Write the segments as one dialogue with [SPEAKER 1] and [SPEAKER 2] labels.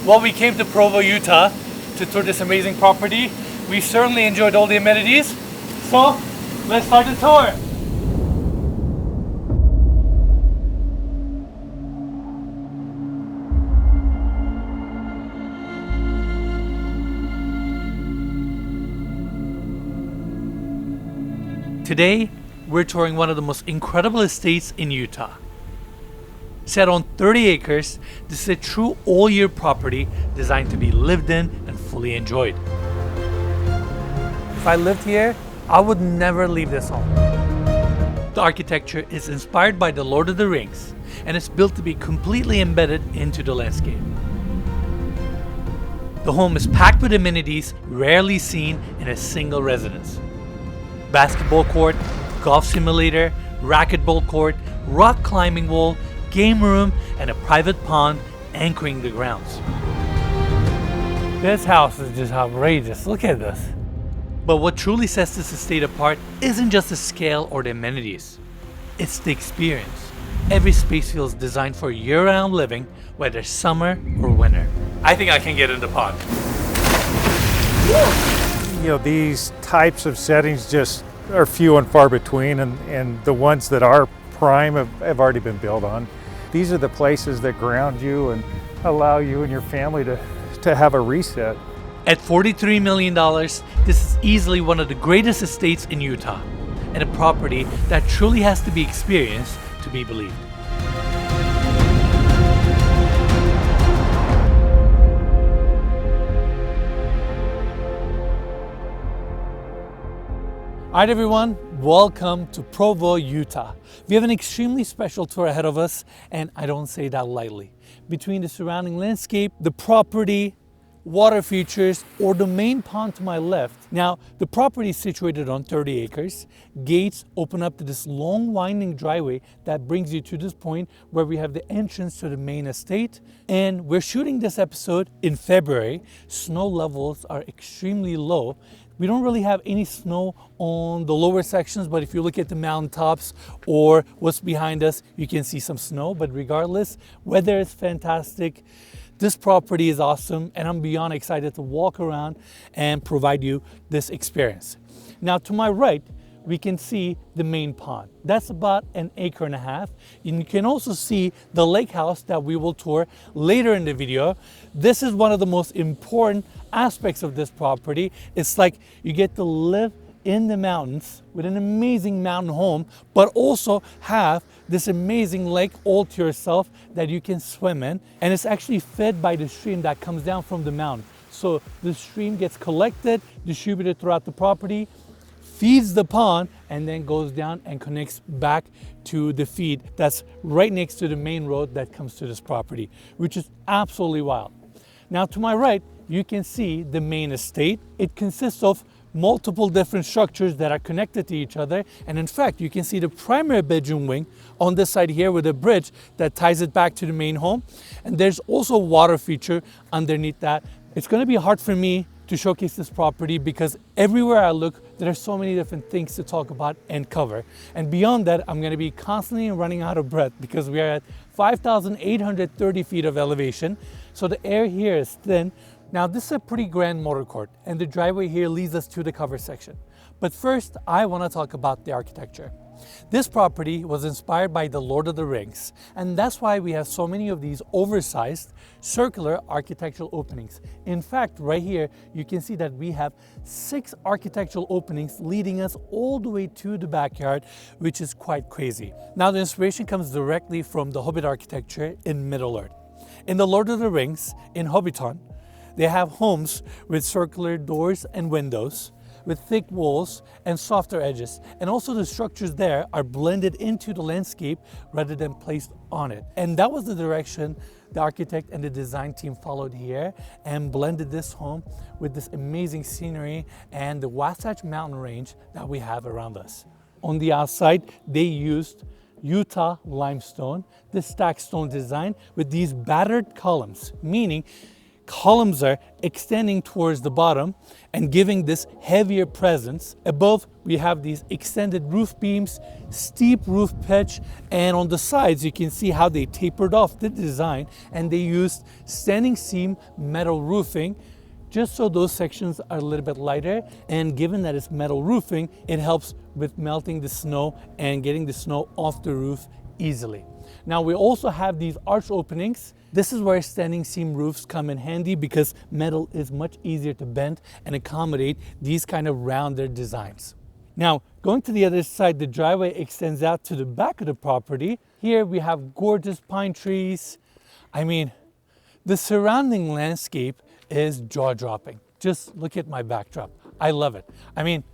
[SPEAKER 1] Well, we came to Provo, Utah to tour this amazing property. We certainly enjoyed all the amenities. So, let's start the tour. Today, we're touring one of the most incredible estates in Utah. Set on 30 acres, this is a true all-year property designed to be lived in and fully enjoyed. If I lived here, I would never leave this home. The architecture is inspired by the Lord of the Rings, and it's built to be completely embedded into the landscape. The home is packed with amenities rarely seen in a single residence. Basketball court, golf simulator, racquetball court, rock climbing wall, game room, and a private pond anchoring the grounds. This house is just outrageous. Look at this. But what truly sets this estate apart isn't just the scale or the amenities. It's the experience. Every space feels designed for year-round living, whether summer or winter. I think I can get in the pond.
[SPEAKER 2] You know, these types of settings just are few and far between, and the ones that are prime have already been built on. These are the places that ground you and allow you and your family to have a reset.
[SPEAKER 1] At $43 million, this is easily one of the greatest estates in Utah, and a property that truly has to be experienced to be believed. All right, everyone, welcome to Provo, Utah. We have an extremely special tour ahead of us, and I don't say that lightly. Between the surrounding landscape, the property, water features, or the main pond to my left. Now, the property is situated on 30 acres. Gates open up to this long winding driveway that brings you to this point where we have the entrance to the main estate. And we're shooting this episode in February. Snow levels are extremely low. We don't really have any snow on the lower sections, but if you look at the mountaintops or what's behind us, you can see some snow. But regardless, weather is fantastic. This property is awesome, and I'm beyond excited to walk around and provide you this experience. Now, to my right, we can see the main pond. That's about 1.5 acres. And you can also see the lake house that we will tour later in the video. This is one of the most important aspects of this property. It's like you get to live in the mountains with an amazing mountain home, but also have this amazing lake all to yourself that you can swim in. And it's actually fed by the stream that comes down from the mountain. So the stream gets collected, distributed throughout the property, feeds the pond, and then goes down and connects back to the feed that's right next to the main road that comes to this property, which is absolutely wild. Now, to my right, you can see the main estate. It consists of multiple different structures that are connected to each other. And in fact, you can see the primary bedroom wing on this side here with a bridge that ties it back to the main home. And there's also a water feature underneath that. It's going to be hard for me to showcase this property because everywhere I look, there are so many different things to talk about and cover. And beyond that, I'm going to be constantly running out of breath because we are at 5,830 feet of elevation. So the air here is thin. Now, this is a pretty grand motor court, and the driveway here leads us to the cover section. But first, I want to talk about the architecture. This property was inspired by the Lord of the Rings, and that's why we have so many of these oversized circular architectural openings. In fact, right here, you can see that we have 6 architectural openings leading us all the way to the backyard, which is quite crazy. Now, the inspiration comes directly from the Hobbit architecture in Middle-earth. In the Lord of the Rings, in Hobbiton, they have homes with circular doors and windows, with thick walls and softer edges. And also the structures there are blended into the landscape rather than placed on it. And that was the direction the architect and the design team followed here and blended this home with this amazing scenery and the Wasatch Mountain range that we have around us. On the outside, they used Utah limestone, this stacked stone design with these battered columns, meaning columns are extending towards the bottom and giving this heavier presence. Above, we have these extended roof beams, steep roof pitch, and on the sides, you can see how they tapered off the design and they used standing seam metal roofing just so those sections are a little bit lighter. And given that it's metal roofing, it helps with melting the snow and getting the snow off the roof easily. Now we also have these arch openings. This is where standing seam roofs come in handy because metal is much easier to bend and accommodate these kind of rounder designs. Now, going to the other side, the driveway extends out to the back of the property. Here we have gorgeous pine trees. I mean, the surrounding landscape is jaw-dropping. Just look at my backdrop. I love it. I mean,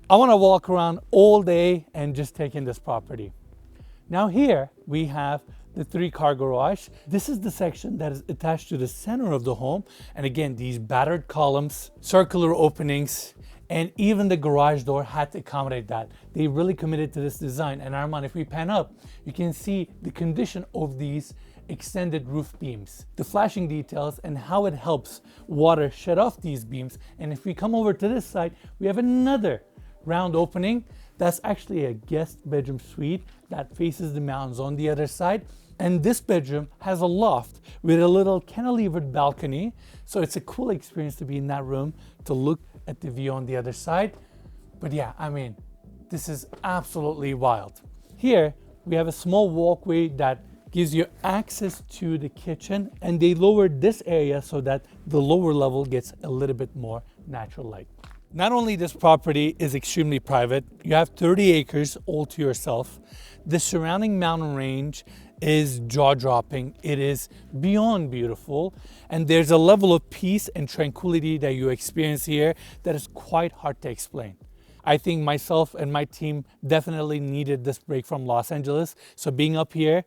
[SPEAKER 1] I want to walk around all day and just take in this property. Now here we have the 3-car garage. This is the section that is attached to the center of the home. And again, these battered columns, circular openings, and even the garage door had to accommodate that. They really committed to this design. And Arman, if we pan up, you can see the condition of these extended roof beams, the flashing details, and how it helps water shed off these beams. And if we come over to this side, we have another round opening. That's actually a guest bedroom suite that faces the mountains on the other side. And this bedroom has a loft with a little cantilevered balcony. So it's a cool experience to be in that room to look at the view on the other side. But yeah, I mean, this is absolutely wild. Here, we have a small walkway that gives you access to the kitchen, and they lowered this area so that the lower level gets a little bit more natural light. Not only this property is extremely private, you have 30 acres all to yourself. The surrounding mountain range is jaw-dropping. It is beyond beautiful, and there's a level of peace and tranquility that you experience here that is quite hard to explain. I think myself and my team definitely needed this break from Los Angeles, so being up here,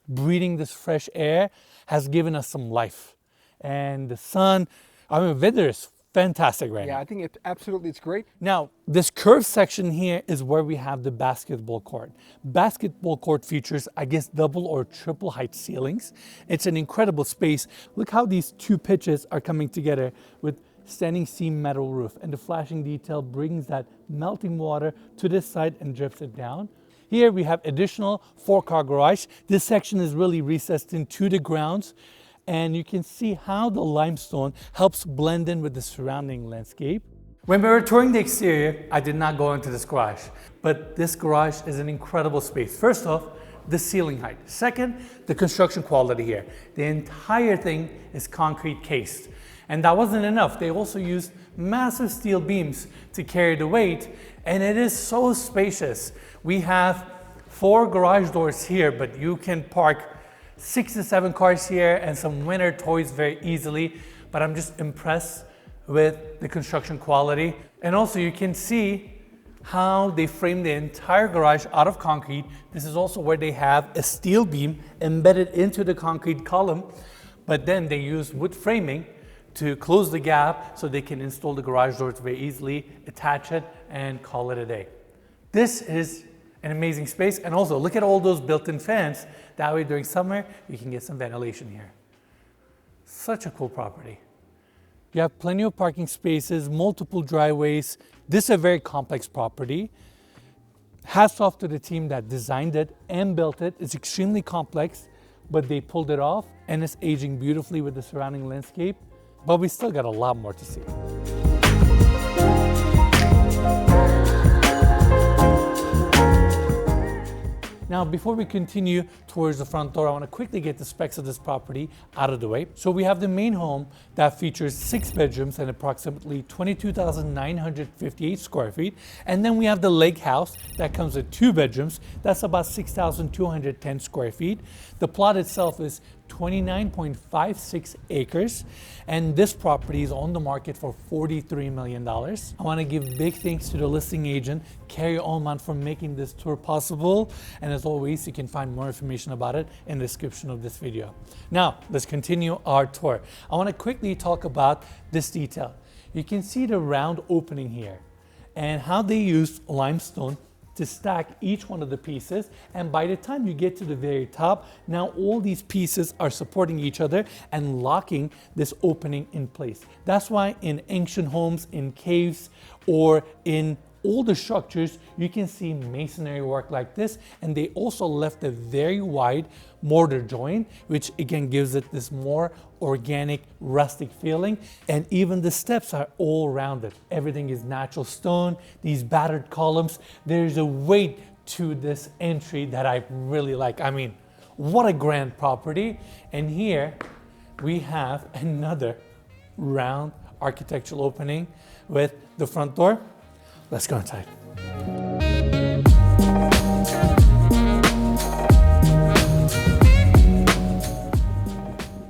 [SPEAKER 1] breathing this fresh air has given us some life. And the sun, I mean, weather is fantastic right now.
[SPEAKER 3] Yeah, I think it's great.
[SPEAKER 1] Now, this curved section here is where we have the basketball court. Basketball court features, I guess, double or triple height ceilings. It's an incredible space. Look how these two pitches are coming together with standing seam metal roof, and the flashing detail brings that melting water to this side and drips it down. Here we have additional 4-car garage. This section is really recessed into the grounds, and you can see how the limestone helps blend in with the surrounding landscape. When we were touring the exterior, I did not go into this garage, but this garage is an incredible space. First off, the ceiling height. Second, the construction quality here. The entire thing is concrete cased. And that wasn't enough. They also used massive steel beams to carry the weight, and it is so spacious. We have 4 garage doors here, but you can park 6 to 7 cars here and some winter toys very easily. But I'm just impressed with the construction quality. And also you can see how they framed the entire garage out of concrete. This is also where they have a steel beam embedded into the concrete column, but then they use wood framing to close the gap so they can install the garage doors very easily, attach it, and call it a day. This is an amazing space. And also look at all those built-in fans. That way during summer, you can get some ventilation here. Such a cool property. You have plenty of parking spaces, multiple driveways. This is a very complex property. Hats off to the team that designed it and built it. It's extremely complex, but they pulled it off, and it's aging beautifully with the surrounding landscape. But we still got a lot more to see. Now, before we continue towards the front door, I want to quickly get the specs of this property out of the way. So we have the main home that features 6 bedrooms and approximately 22,958 square feet. And then we have the lake house that comes with 2 bedrooms. That's about 6,210 square feet. The plot itself is 29.56 acres, and this property is on the market for $43 million. I want to give big thanks to the listing agent, Kerry Oman, for making this tour possible. And as always, you can find more information about it in the description of this video. Now, let's continue our tour. I want to quickly talk about this detail. You can see the round opening here and how they used limestone to stack each one of the pieces, and by the time you get to the very top, now all these pieces are supporting each other and locking this opening in place. That's why in ancient homes, in caves, or in older structures, you can see masonry work like this, and they also left a very wide mortar joint, which again gives it this more organic, rustic feeling. And even the steps are all rounded. Everything is natural stone, these battered columns. There's a weight to this entry that I really like. I mean, what a grand property. And here we have another round architectural opening with the front door. Let's go inside.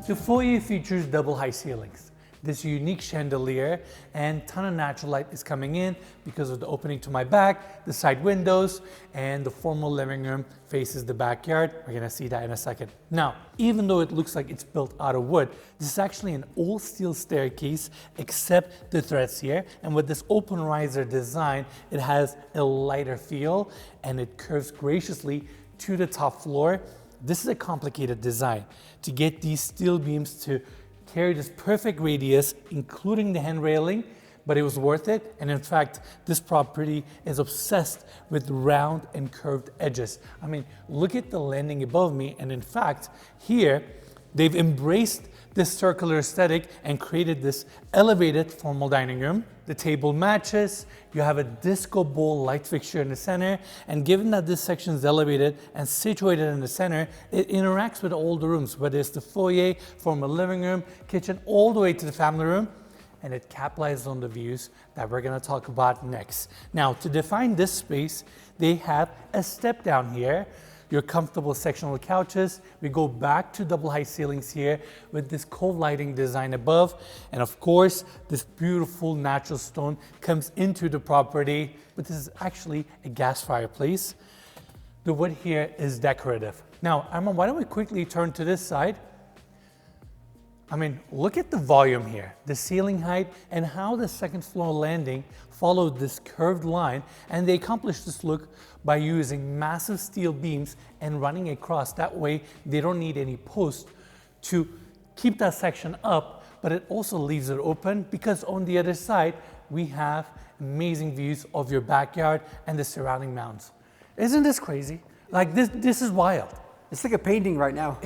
[SPEAKER 1] The foyer features double high ceilings, this unique chandelier, and ton of natural light is coming in because of the opening to my back, the side windows, and the formal living room faces the backyard. We're gonna see that in a second. Now, even though it looks like it's built out of wood, this is actually an all steel staircase except the threads here. And with this open riser design, it has a lighter feel and it curves graciously to the top floor. This is a complicated design to get these steel beams to carry this perfect radius, including the hand railing, but it was worth it. And in fact, this property is obsessed with round and curved edges. I mean, look at the landing above me. And in fact, here, they've embraced this circular aesthetic and created this elevated formal dining room. The table matches, you have a disco bowl light fixture in the center, and given that this section is elevated and situated in the center, it interacts with all the rooms, whether it's the foyer, formal living room, kitchen, all the way to the family room, and it capitalizes on the views that we're gonna talk about next. Now, to define this space, they have a step down here, your comfortable sectional couches. We go back to double high ceilings here with this cove lighting design above. And of course, this beautiful natural stone comes into the property, but this is actually a gas fireplace. The wood here is decorative. Now, Armand, why don't we quickly turn to this side? I mean, look at the volume here, the ceiling height, and how the second floor landing followed this curved line. And they accomplished this look by using massive steel beams and running across. That way, they don't need any posts to keep that section up, but it also leaves it open because on the other side, we have amazing views of your backyard and the surrounding mountains. Isn't this crazy? Like this is wild.
[SPEAKER 3] It's like a painting right now.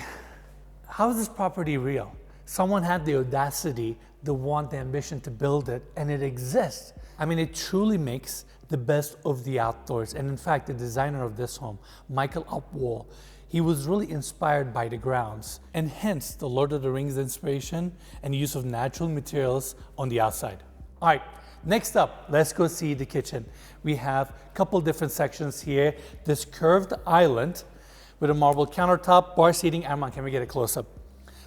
[SPEAKER 1] How is this property real? Someone had the audacity, the want, the ambition to build it, and it exists. I mean, it truly makes the best of the outdoors. And in fact, the designer of this home, Michael Upwall, he was really inspired by the grounds, and hence the Lord of the Rings inspiration and use of natural materials on the outside. All right, next up, let's go see the kitchen. We have a couple different sections here. This curved island with a marble countertop, bar seating. Armand, can we get a close-up?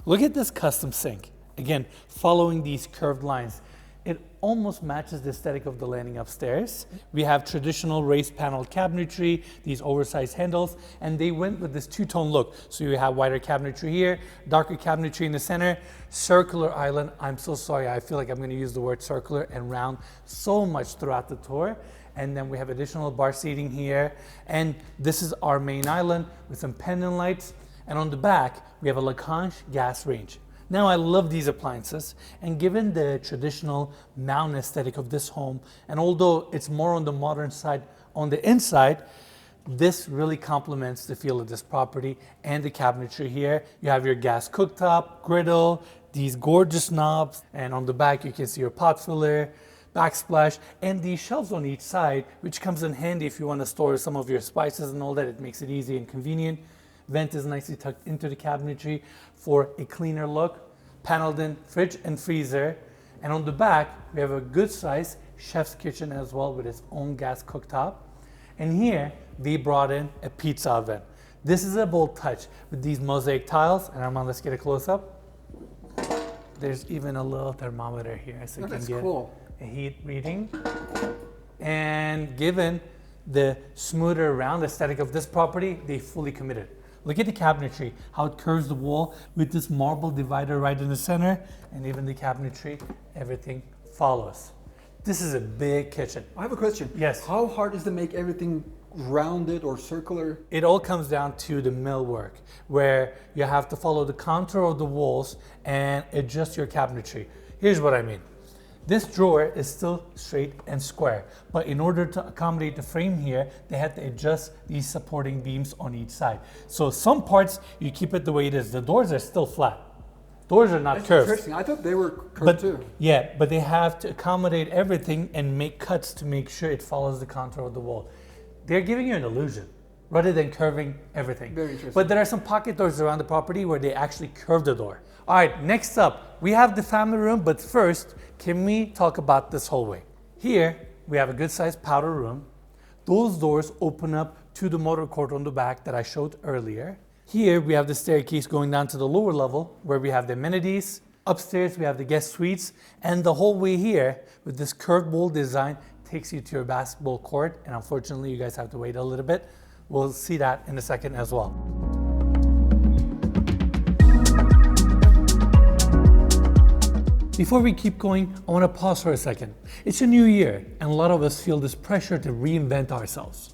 [SPEAKER 1] Look at this custom sink. Again, following these curved lines. It almost matches the aesthetic of the landing upstairs. We have traditional raised panel cabinetry, these oversized handles, and they went with this two-tone look. So you have wider cabinetry here, darker cabinetry in the center, circular island. I'm so sorry, I feel like I'm gonna use the word circular and round so much throughout the tour. And then we have additional bar seating here. And this is our main island with some pendant lights. And on the back, we have a Lagrange gas range. Now, I love these appliances, and given the traditional mountain aesthetic of this home, and although it's more on the modern side on the inside, this really complements the feel of this property and the cabinetry here. You have your gas cooktop, griddle, these gorgeous knobs, and on the back you can see your pot filler, backsplash, and these shelves on each side, which comes in handy if you want to store some of your spices and all that. It makes it easy and convenient. Vent is nicely tucked into the cabinetry for a cleaner look. Paneled in fridge and freezer. And on the back, we have a good size chef's kitchen as well with its own gas cooktop. And here, they brought in a pizza oven. This is a bold touch with these mosaic tiles. And Armand, let's get a close-up. There's even a little thermometer here, so you can get a heat reading. And given the smoother round aesthetic of this property, they fully committed. Look at the cabinetry, how it curves the wall with this marble divider right in the center, and even the cabinetry, everything follows. This is a big kitchen.
[SPEAKER 3] I have a question.
[SPEAKER 1] Yes.
[SPEAKER 3] How hard is it to make everything rounded or circular?
[SPEAKER 1] It all comes down to the millwork, where you have to follow the contour of the walls and adjust your cabinetry. Here's what I mean. This drawer is still straight and square, but in order to accommodate the frame here, they had to adjust these supporting beams on each side. So some parts, you keep it the way it is. The doors are still flat. Doors are not
[SPEAKER 3] That's
[SPEAKER 1] curved.
[SPEAKER 3] interesting. I thought they were curved too.
[SPEAKER 1] Yeah, but they have to accommodate everything and make cuts to make sure it follows the contour of the wall. They're giving you an illusion rather than curving everything.
[SPEAKER 3] Very interesting.
[SPEAKER 1] But there are some pocket doors around the property where they actually curve the door. All right, next up, we have the family room, but first, can we talk about this hallway? Here, we have a good sized powder room. Those doors open up to the motor court on the back that I showed earlier. Here, we have the staircase going down to the lower level where we have the amenities. Upstairs, we have the guest suites, and the hallway here with this curved wall design takes you to your basketball court, and unfortunately, you guys have to wait a little bit. We'll see that in a second as well. Before we keep going, I want to pause for a second. It's a new year, and a lot of us feel this pressure to reinvent ourselves.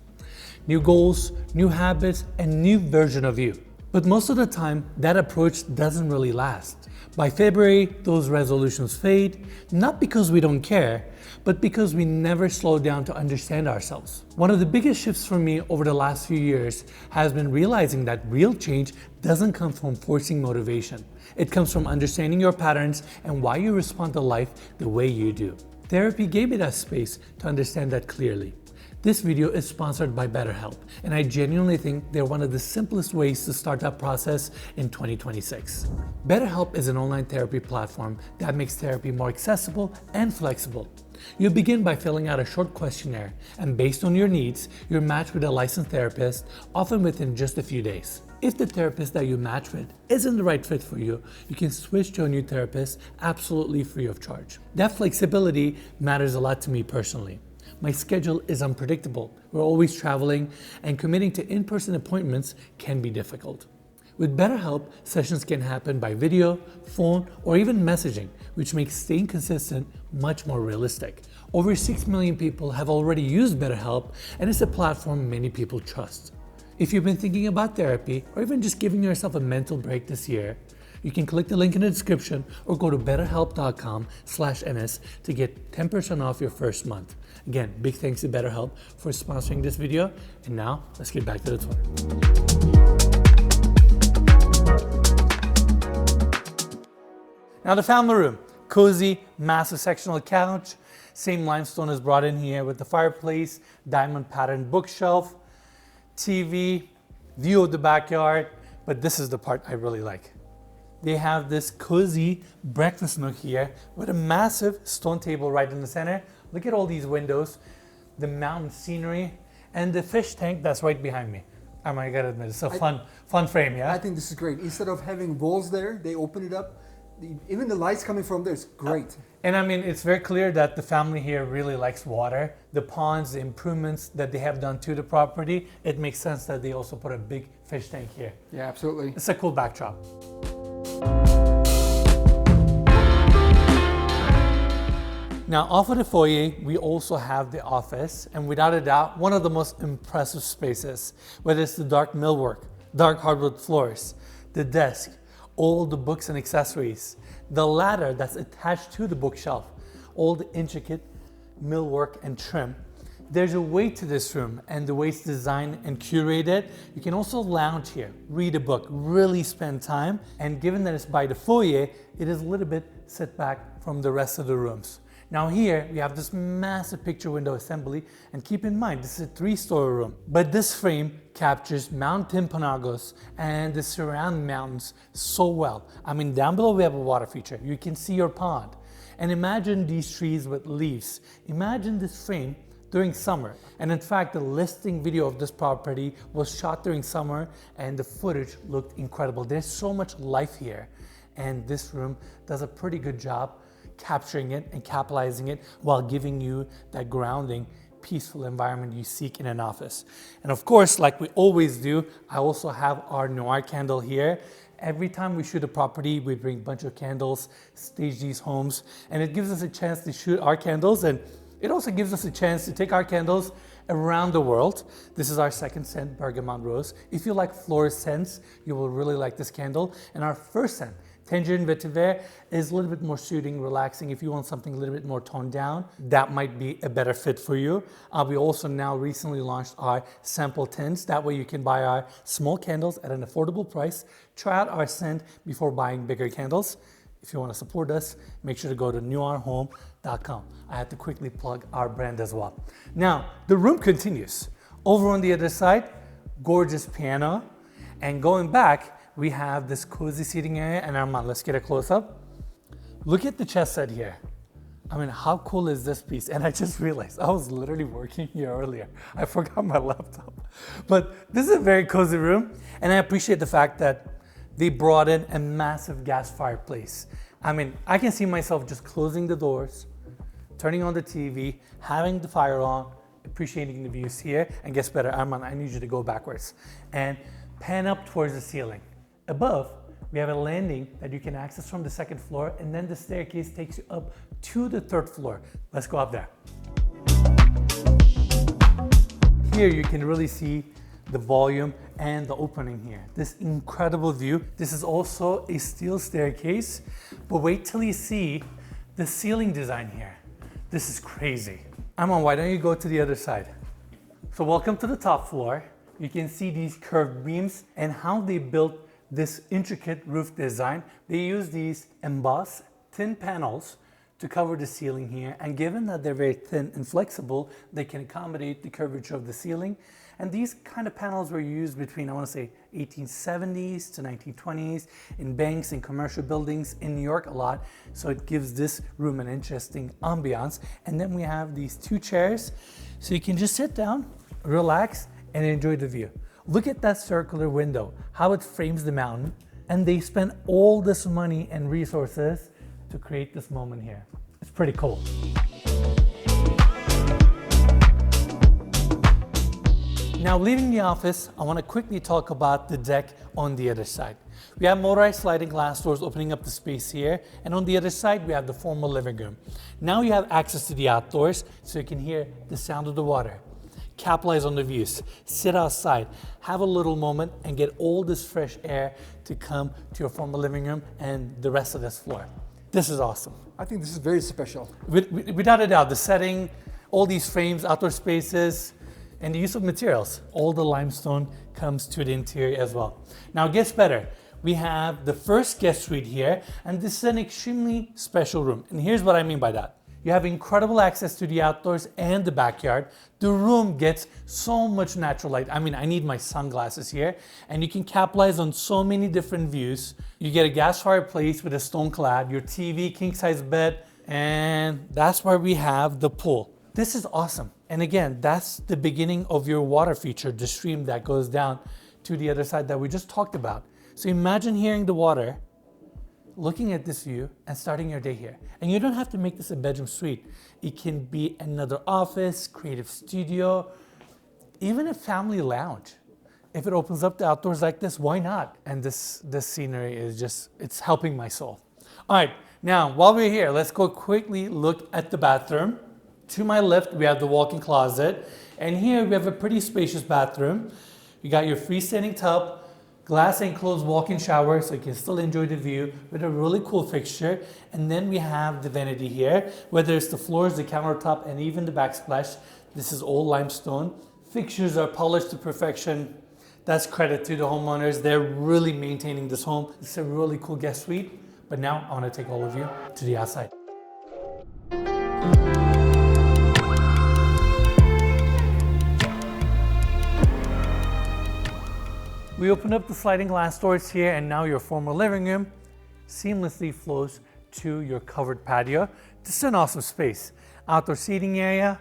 [SPEAKER 1] New goals, new habits, and new version of you. But most of the time, that approach doesn't really last. By February, those resolutions fade, not because we don't care, but because we never slow down to understand ourselves. One of the biggest shifts for me over the last few years has been realizing that real change doesn't come from forcing motivation. It comes from understanding your patterns and why you respond to life the way you do. Therapy gave me that space to understand that clearly. This video is sponsored by BetterHelp, and I genuinely think they're one of the simplest ways to start that process in 2026. BetterHelp is an online therapy platform that makes therapy more accessible and flexible. You begin by filling out a short questionnaire, and based on your needs, you're matched with a licensed therapist, often within just a few days. If the therapist that you match with isn't the right fit for you, you can switch to a new therapist absolutely free of charge. That flexibility matters a lot to me personally. My schedule is unpredictable. We're always traveling, and committing to in-person appointments can be difficult. With BetterHelp, sessions can happen by video, phone, or even messaging, which makes staying consistent much more realistic. Over 6 million people have already used BetterHelp, and it's a platform many people trust. If you've been thinking about therapy, or even just giving yourself a mental break this year, you can click the link in the description or go to betterhelp.com/ns to get 10% off your first month. Again, big thanks to BetterHelp for sponsoring this video. And now, let's get back to the tour. Now the family room, cozy, massive sectional couch, same limestone is brought in here with the fireplace, diamond patterned bookshelf, TV, view of the backyard, but this is the part I really like. They have this cozy breakfast nook here with a massive stone table right in the center. Look at all these windows, the mountain scenery, and the fish tank that's right behind me. I gotta admit, it's a fun frame, yeah?
[SPEAKER 3] I think this is great. Instead of having walls there, they open it up. Even the lights coming from there is great.
[SPEAKER 1] And I mean, it's very clear that the family here really likes water. The ponds, the improvements that they have done to the property, it makes sense that they also put a big fish tank here.
[SPEAKER 3] Yeah, absolutely.
[SPEAKER 1] It's a cool backdrop. Now, off of the foyer, we also have the office, and without a doubt, one of the most impressive spaces, whether it's the dark millwork, dark hardwood floors, the desk, all the books and accessories, the ladder that's attached to the bookshelf, all the intricate millwork and trim. There's a weight to this room, and the way it's designed and curated, you can also lounge here, read a book, really spend time, and given that it's by the foyer, it is a little bit set back from the rest of the rooms. Now here, we have this massive picture window assembly, and keep in mind, this is a 3-story room. But this frame captures Mount Timpanogos and the surrounding mountains so well. I mean, down below we have a water feature. You can see your pond. And imagine these trees with leaves. Imagine this frame during summer. And in fact, the listing video of this property was shot during summer, and the footage looked incredible. There's so much life here, and this room does a pretty good job capturing it and capitalizing it while giving you that grounding, peaceful environment you seek in an office. And of course, like we always do, I also have our Nuare candle here. Every time we shoot a property, we bring a bunch of candles, stage these homes, and it gives us a chance to shoot our candles, and It also gives us a chance to take our candles around the world. This is our second scent, Bergamot Rose. If you like floral scents, you will really like this candle. And our first scent, Tangerine Vetiver, is a little bit more soothing, relaxing. If you want something a little bit more toned down, that might be a better fit for you. We also now recently launched our sample tints. That way you can buy our small candles at an affordable price. Try out our scent before buying bigger candles. If you want to support us, make sure to go to nuarehome.com. I had to quickly plug our brand as well. Now, the room continues. Over on the other side, gorgeous piano. And going back, we have this cozy seating area. And Armand, let's get a close-up. Look at the chess set here. I mean, how cool is this piece? And I just realized I was literally working here earlier. I forgot my laptop. But this is a very cozy room. And I appreciate the fact that they brought in a massive gas fireplace. I mean, I can see myself just closing the doors, turning on the TV, having the fire on, appreciating the views here. And guess better, Armand, I need you to go backwards and pan up towards the ceiling. Above, we have a landing that you can access from the second floor, and then the staircase takes you up to the third floor. Let's go up there. Here you can really see the volume and the opening here. This incredible view. This is also a steel staircase, but wait till you see the ceiling design here. This is crazy. Amon, why don't you go to the other side? So welcome to the top floor. You can see these curved beams and how they built this intricate roof design. They use these embossed thin panels to cover the ceiling here, and given that they're very thin and flexible, they can accommodate the curvature of the ceiling. And these kind of panels were used between, I want to say, 1870s to 1920s in banks and commercial buildings in New York a lot. So it gives this room an interesting ambiance. And then we have these two chairs, so you can just sit down, relax, and enjoy the view. Look at that circular window, how it frames the mountain. And they spent all this money and resources to create this moment here. It's pretty cool. Now, leaving the office, I want to quickly talk about the deck on the other side. We have motorized sliding glass doors opening up the space here, and on the other side, we have the formal living room. Now you have access to the outdoors, so you can hear the sound of the water. Capitalize on the views, sit outside, have a little moment, and get all this fresh air to come to your formal living room and the rest of this floor. This is awesome.
[SPEAKER 3] I think this is very special.
[SPEAKER 1] Without a doubt, the setting, all these frames, outdoor spaces, and the use of materials. All the limestone comes to the interior as well. Now it gets better. We have the first guest suite here, and this is an extremely special room. And here's what I mean by that. You have incredible access to the outdoors and the backyard. The room gets so much natural light. I mean, I need my sunglasses here, and you can capitalize on so many different views. You get a gas fireplace with a stone clad, your TV, king size bed, and that's where we have the pool. This is awesome. And again, that's the beginning of your water feature, the stream that goes down to the other side that we just talked about. So imagine hearing the water, looking at this view, and starting your day here. And you don't have to make this a bedroom suite. It can be another office, creative studio, even a family lounge. If it opens up the outdoors like this, why not? And this scenery is just, it's helping my soul. All right, now while we're here, let's go quickly look at the bathroom. To my left, we have the walk-in closet. And here we have a pretty spacious bathroom. You got your freestanding tub, glass enclosed walk-in shower, so you can still enjoy the view with a really cool fixture. And then we have the vanity here, whether it's the floors, the countertop, and even the backsplash. This is all limestone. Fixtures are polished to perfection. That's credit to the homeowners. They're really maintaining this home. It's a really cool guest suite. But now I want to take all of you to the outside. We opened up the sliding glass doors here, and now your formal living room seamlessly flows to your covered patio. This is an awesome space. Outdoor seating area,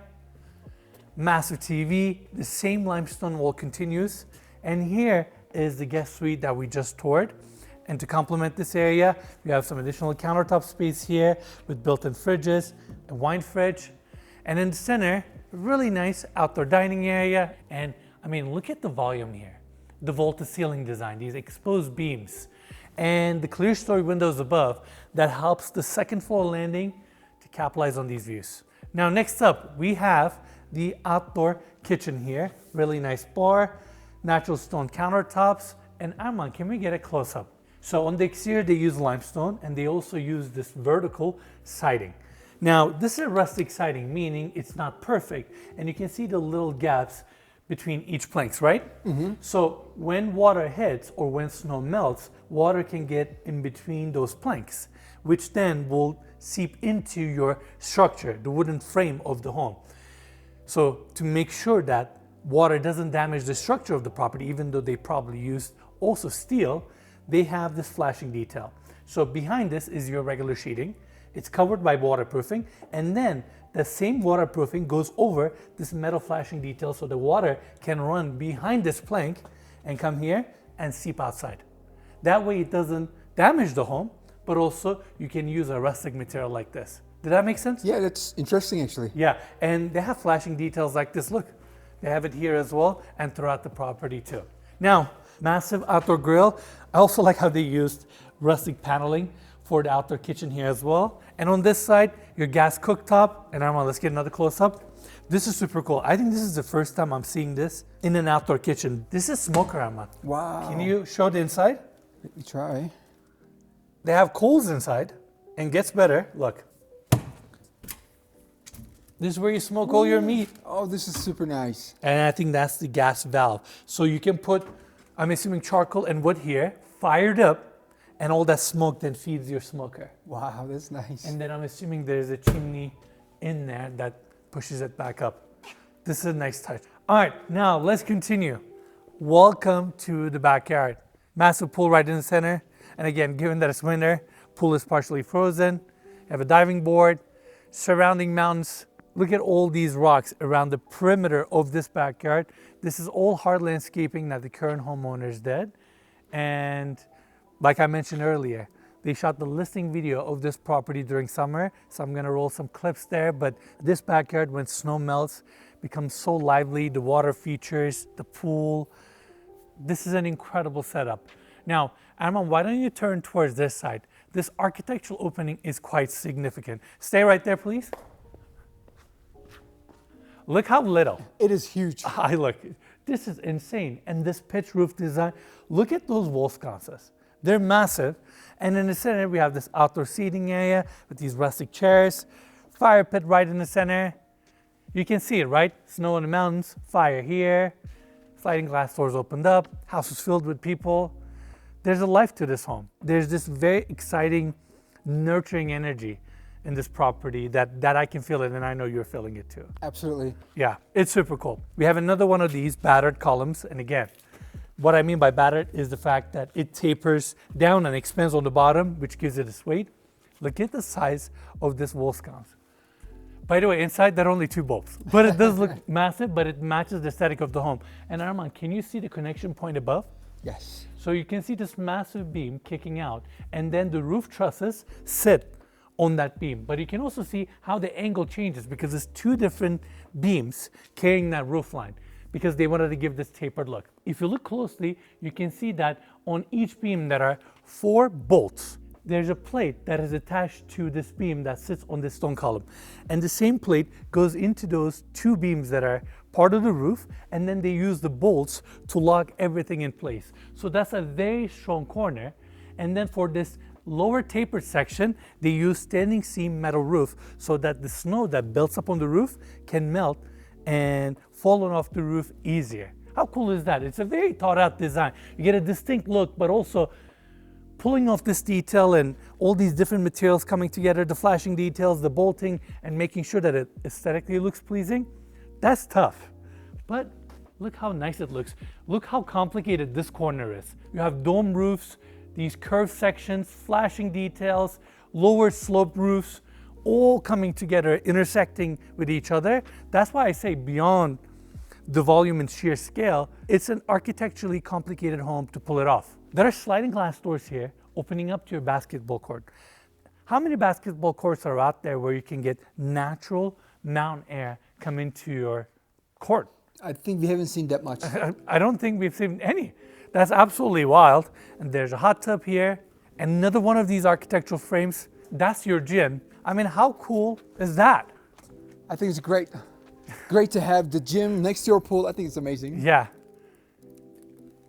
[SPEAKER 1] massive TV, the same limestone wall continues. And here is the guest suite that we just toured. And to complement this area, we have some additional countertop space here with built-in fridges, a wine fridge. And in the center, a really nice outdoor dining area. And I mean, look at the volume here. The vaulted ceiling design, these exposed beams, and the clear story windows above that helps the second floor landing to capitalize on these views. Now next up, we have the outdoor kitchen here. Really nice bar, natural stone countertops, and Arman, can we get a close-up? So on the exterior, they use limestone, and they also use this vertical siding. Now, this is a rustic siding, meaning it's not perfect, and you can see the little gaps between each planks, right? So when water hits or when snow melts, water can get in between those planks, which then will seep into your structure, the wooden frame of the home. So to make sure that water doesn't damage the structure of the property, even though they probably used also steel, they have this flashing detail. So behind this is your regular sheeting. It's covered by waterproofing, and then the same waterproofing goes over this metal flashing detail so the water can run behind this plank and come here and seep outside. That way it doesn't damage the home, but also you can use a rustic material like this. Did that make sense?
[SPEAKER 3] Yeah, that's interesting actually.
[SPEAKER 1] Yeah, and they have flashing details like this. Look, they have it here as well and throughout the property too. Now, massive outdoor grill. I also like how they used rustic paneling for the outdoor kitchen here as well. And on this side, your gas cooktop. And Arman, let's get another close-up. This is super cool. I think this is the first time I'm seeing this in an outdoor kitchen. This is smoker, Arman.
[SPEAKER 3] Wow.
[SPEAKER 1] Can you show the inside?
[SPEAKER 3] Let me try.
[SPEAKER 1] They have coals inside, and gets better. Look. This is where you smoke all your meat.
[SPEAKER 3] Oh, this is super nice.
[SPEAKER 1] And I think that's the gas valve. So you can put, I'm assuming, charcoal and wood here, fired up, and all that smoke then feeds your smoker.
[SPEAKER 3] Wow, that's nice.
[SPEAKER 1] And then I'm assuming there's a chimney in there that pushes it back up. This is a nice touch. All right, now let's continue. Welcome to the backyard. Massive pool right in the center. And again, given that it's winter, pool is partially frozen. You have a diving board, surrounding mountains. Look at all these rocks around the perimeter of this backyard. This is all hard landscaping that the current homeowners did. And like I mentioned earlier, they shot the listing video of this property during summer, so I'm gonna roll some clips there, but this backyard, when snow melts, becomes so lively, the water features, the pool. This is an incredible setup. Now, Arman, why don't you turn towards this side? This architectural opening is quite significant. Stay right there, please. Look how little.
[SPEAKER 3] It is huge.
[SPEAKER 1] Look, this is insane. And this pitch roof design, look at those wall sconces. They're massive. And in the center, we have this outdoor seating area with these rustic chairs, fire pit right in the center. You can see it, right? Snow in the mountains, fire here, sliding glass doors opened up, house is filled with people. There's a life to this home. There's this very exciting, nurturing energy in this property that I can feel it, and I know you're feeling it too.
[SPEAKER 3] Absolutely.
[SPEAKER 1] Yeah, it's super cool. We have another one of these battered columns, and again, what I mean by battered is the fact that it tapers down and expands on the bottom, which gives it its weight. Look at the size of this wall sconce. By the way, inside there are only 2 bulbs, but it does look massive, but it matches the aesthetic of the home. And Arman, can you see the connection point above?
[SPEAKER 3] Yes.
[SPEAKER 1] So you can see this massive beam kicking out, and then the roof trusses sit on that beam. But you can also see how the angle changes because there's 2 different beams carrying that roof line because they wanted to give this tapered look. If you look closely, you can see that on each beam there are 4 bolts. There's a plate that is attached to this beam that sits on this stone column. And the same plate goes into those 2 beams that are part of the roof, and then they use the bolts to lock everything in place. So that's a very strong corner. And then for this lower tapered section, they use standing seam metal roof so that the snow that builds up on the roof can melt and fall off the roof easier. How cool is that? It's a very thought out design. You get a distinct look, but also pulling off this detail and all these different materials coming together, the flashing details, the bolting, and making sure that it aesthetically looks pleasing. That's tough, but look how nice it looks. Look how complicated this corner is. You have dome roofs, these curved sections, flashing details, lower sloped roofs, all coming together, intersecting with each other. That's why I say beyond the volume and sheer scale, it's an architecturally complicated home to pull it off. There are sliding glass doors here opening up to your basketball court. How many basketball courts are out there where you can get natural mountain air come into your court?
[SPEAKER 3] I think we haven't seen that much.
[SPEAKER 1] I don't think we've seen any. That's absolutely wild. And there's a hot tub here. Another one of these architectural frames. That's your gym. I mean, how cool is that?
[SPEAKER 3] I think it's great. Great to have the gym next to your pool. I think it's amazing.
[SPEAKER 1] Yeah.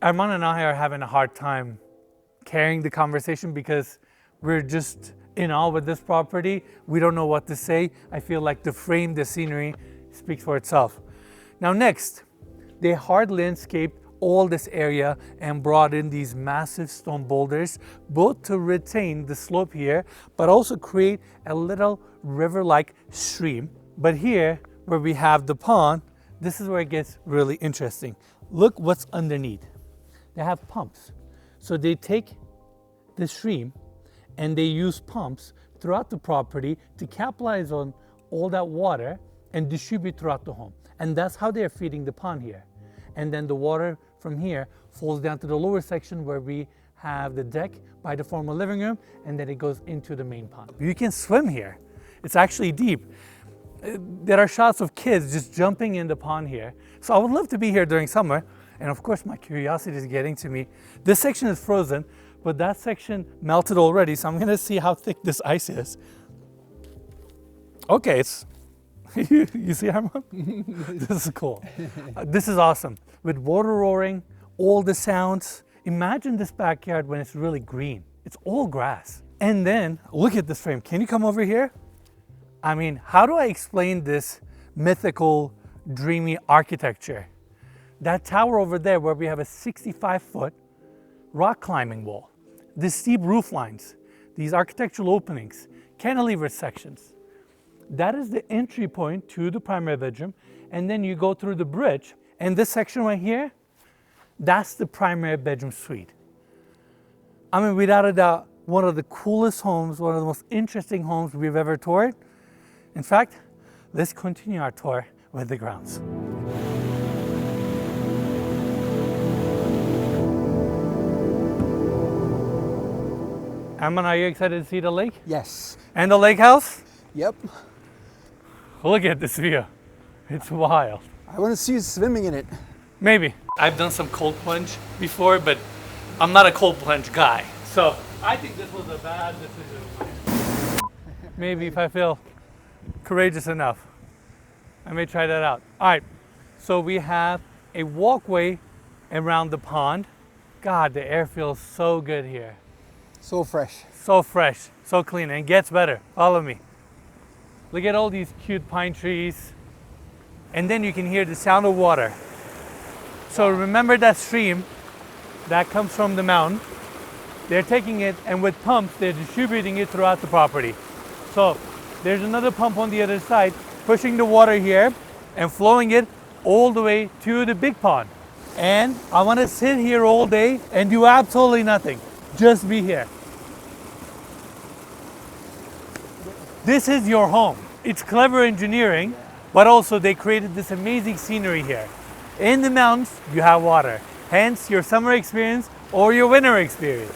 [SPEAKER 1] Arman and I are having a hard time carrying the conversation because we're just in awe with this property. We don't know what to say. I feel like the frame, the scenery speaks for itself. Now next, they hard landscaped all this area and brought in these massive stone boulders, both to retain the slope here, but also create a little river-like stream. But here, where we have the pond, this is where it gets really interesting. Look what's underneath. They have pumps. So they take the stream and they use pumps throughout the property to capitalize on all that water and distribute throughout the home. And that's how they're feeding the pond here. And then the water from here falls down to the lower section where we have the deck by the formal living room, and then it goes into the main pond. You can swim here. It's actually deep. There are shots of kids just jumping in the pond here. So I would love to be here during summer. And of course, my curiosity is getting to me. This section is frozen, but that section melted already. So I'm gonna see how thick this ice is. Okay, it's, you see, Arman? This is cool. This is awesome. With water roaring, all the sounds. Imagine this backyard when it's really green. It's all grass. And then look at this frame. Can you come over here? I mean, how do I explain this mythical, dreamy architecture? That tower over there where we have a 65-foot rock climbing wall, the steep roof lines, these architectural openings, cantilever sections. That is the entry point to the primary bedroom. And then you go through the bridge, and this section right here, that's the primary bedroom suite. I mean, without a doubt, one of the coolest homes, one of the most interesting homes we've ever toured. In fact, let's continue our tour with the grounds. Arman, are you excited to see the lake?
[SPEAKER 3] Yes.
[SPEAKER 1] And the lake house?
[SPEAKER 3] Yep.
[SPEAKER 1] Look at this view. It's wild.
[SPEAKER 3] I want to see you swimming in it.
[SPEAKER 1] Maybe. I've done some cold plunge before, but I'm not a cold plunge guy. So I think this was a bad decision. Maybe if I feel courageous enough, I may try that out. All right, so we have a walkway around the pond. God, the air feels so good here.
[SPEAKER 3] So fresh.
[SPEAKER 1] So fresh, so clean, and it gets better. Follow me. Look at all these cute pine trees. And then you can hear the sound of water. So remember that stream that comes from the mountain. They're taking it, and with pumps, they're distributing it throughout the property. So there's another pump on the other side, pushing the water here and flowing it all the way to the big pond. And I want to sit here all day and do absolutely nothing. Just be here. This is your home. It's clever engineering, but also they created this amazing scenery here. In the mountains, you have water. Hence your summer experience or your winter experience.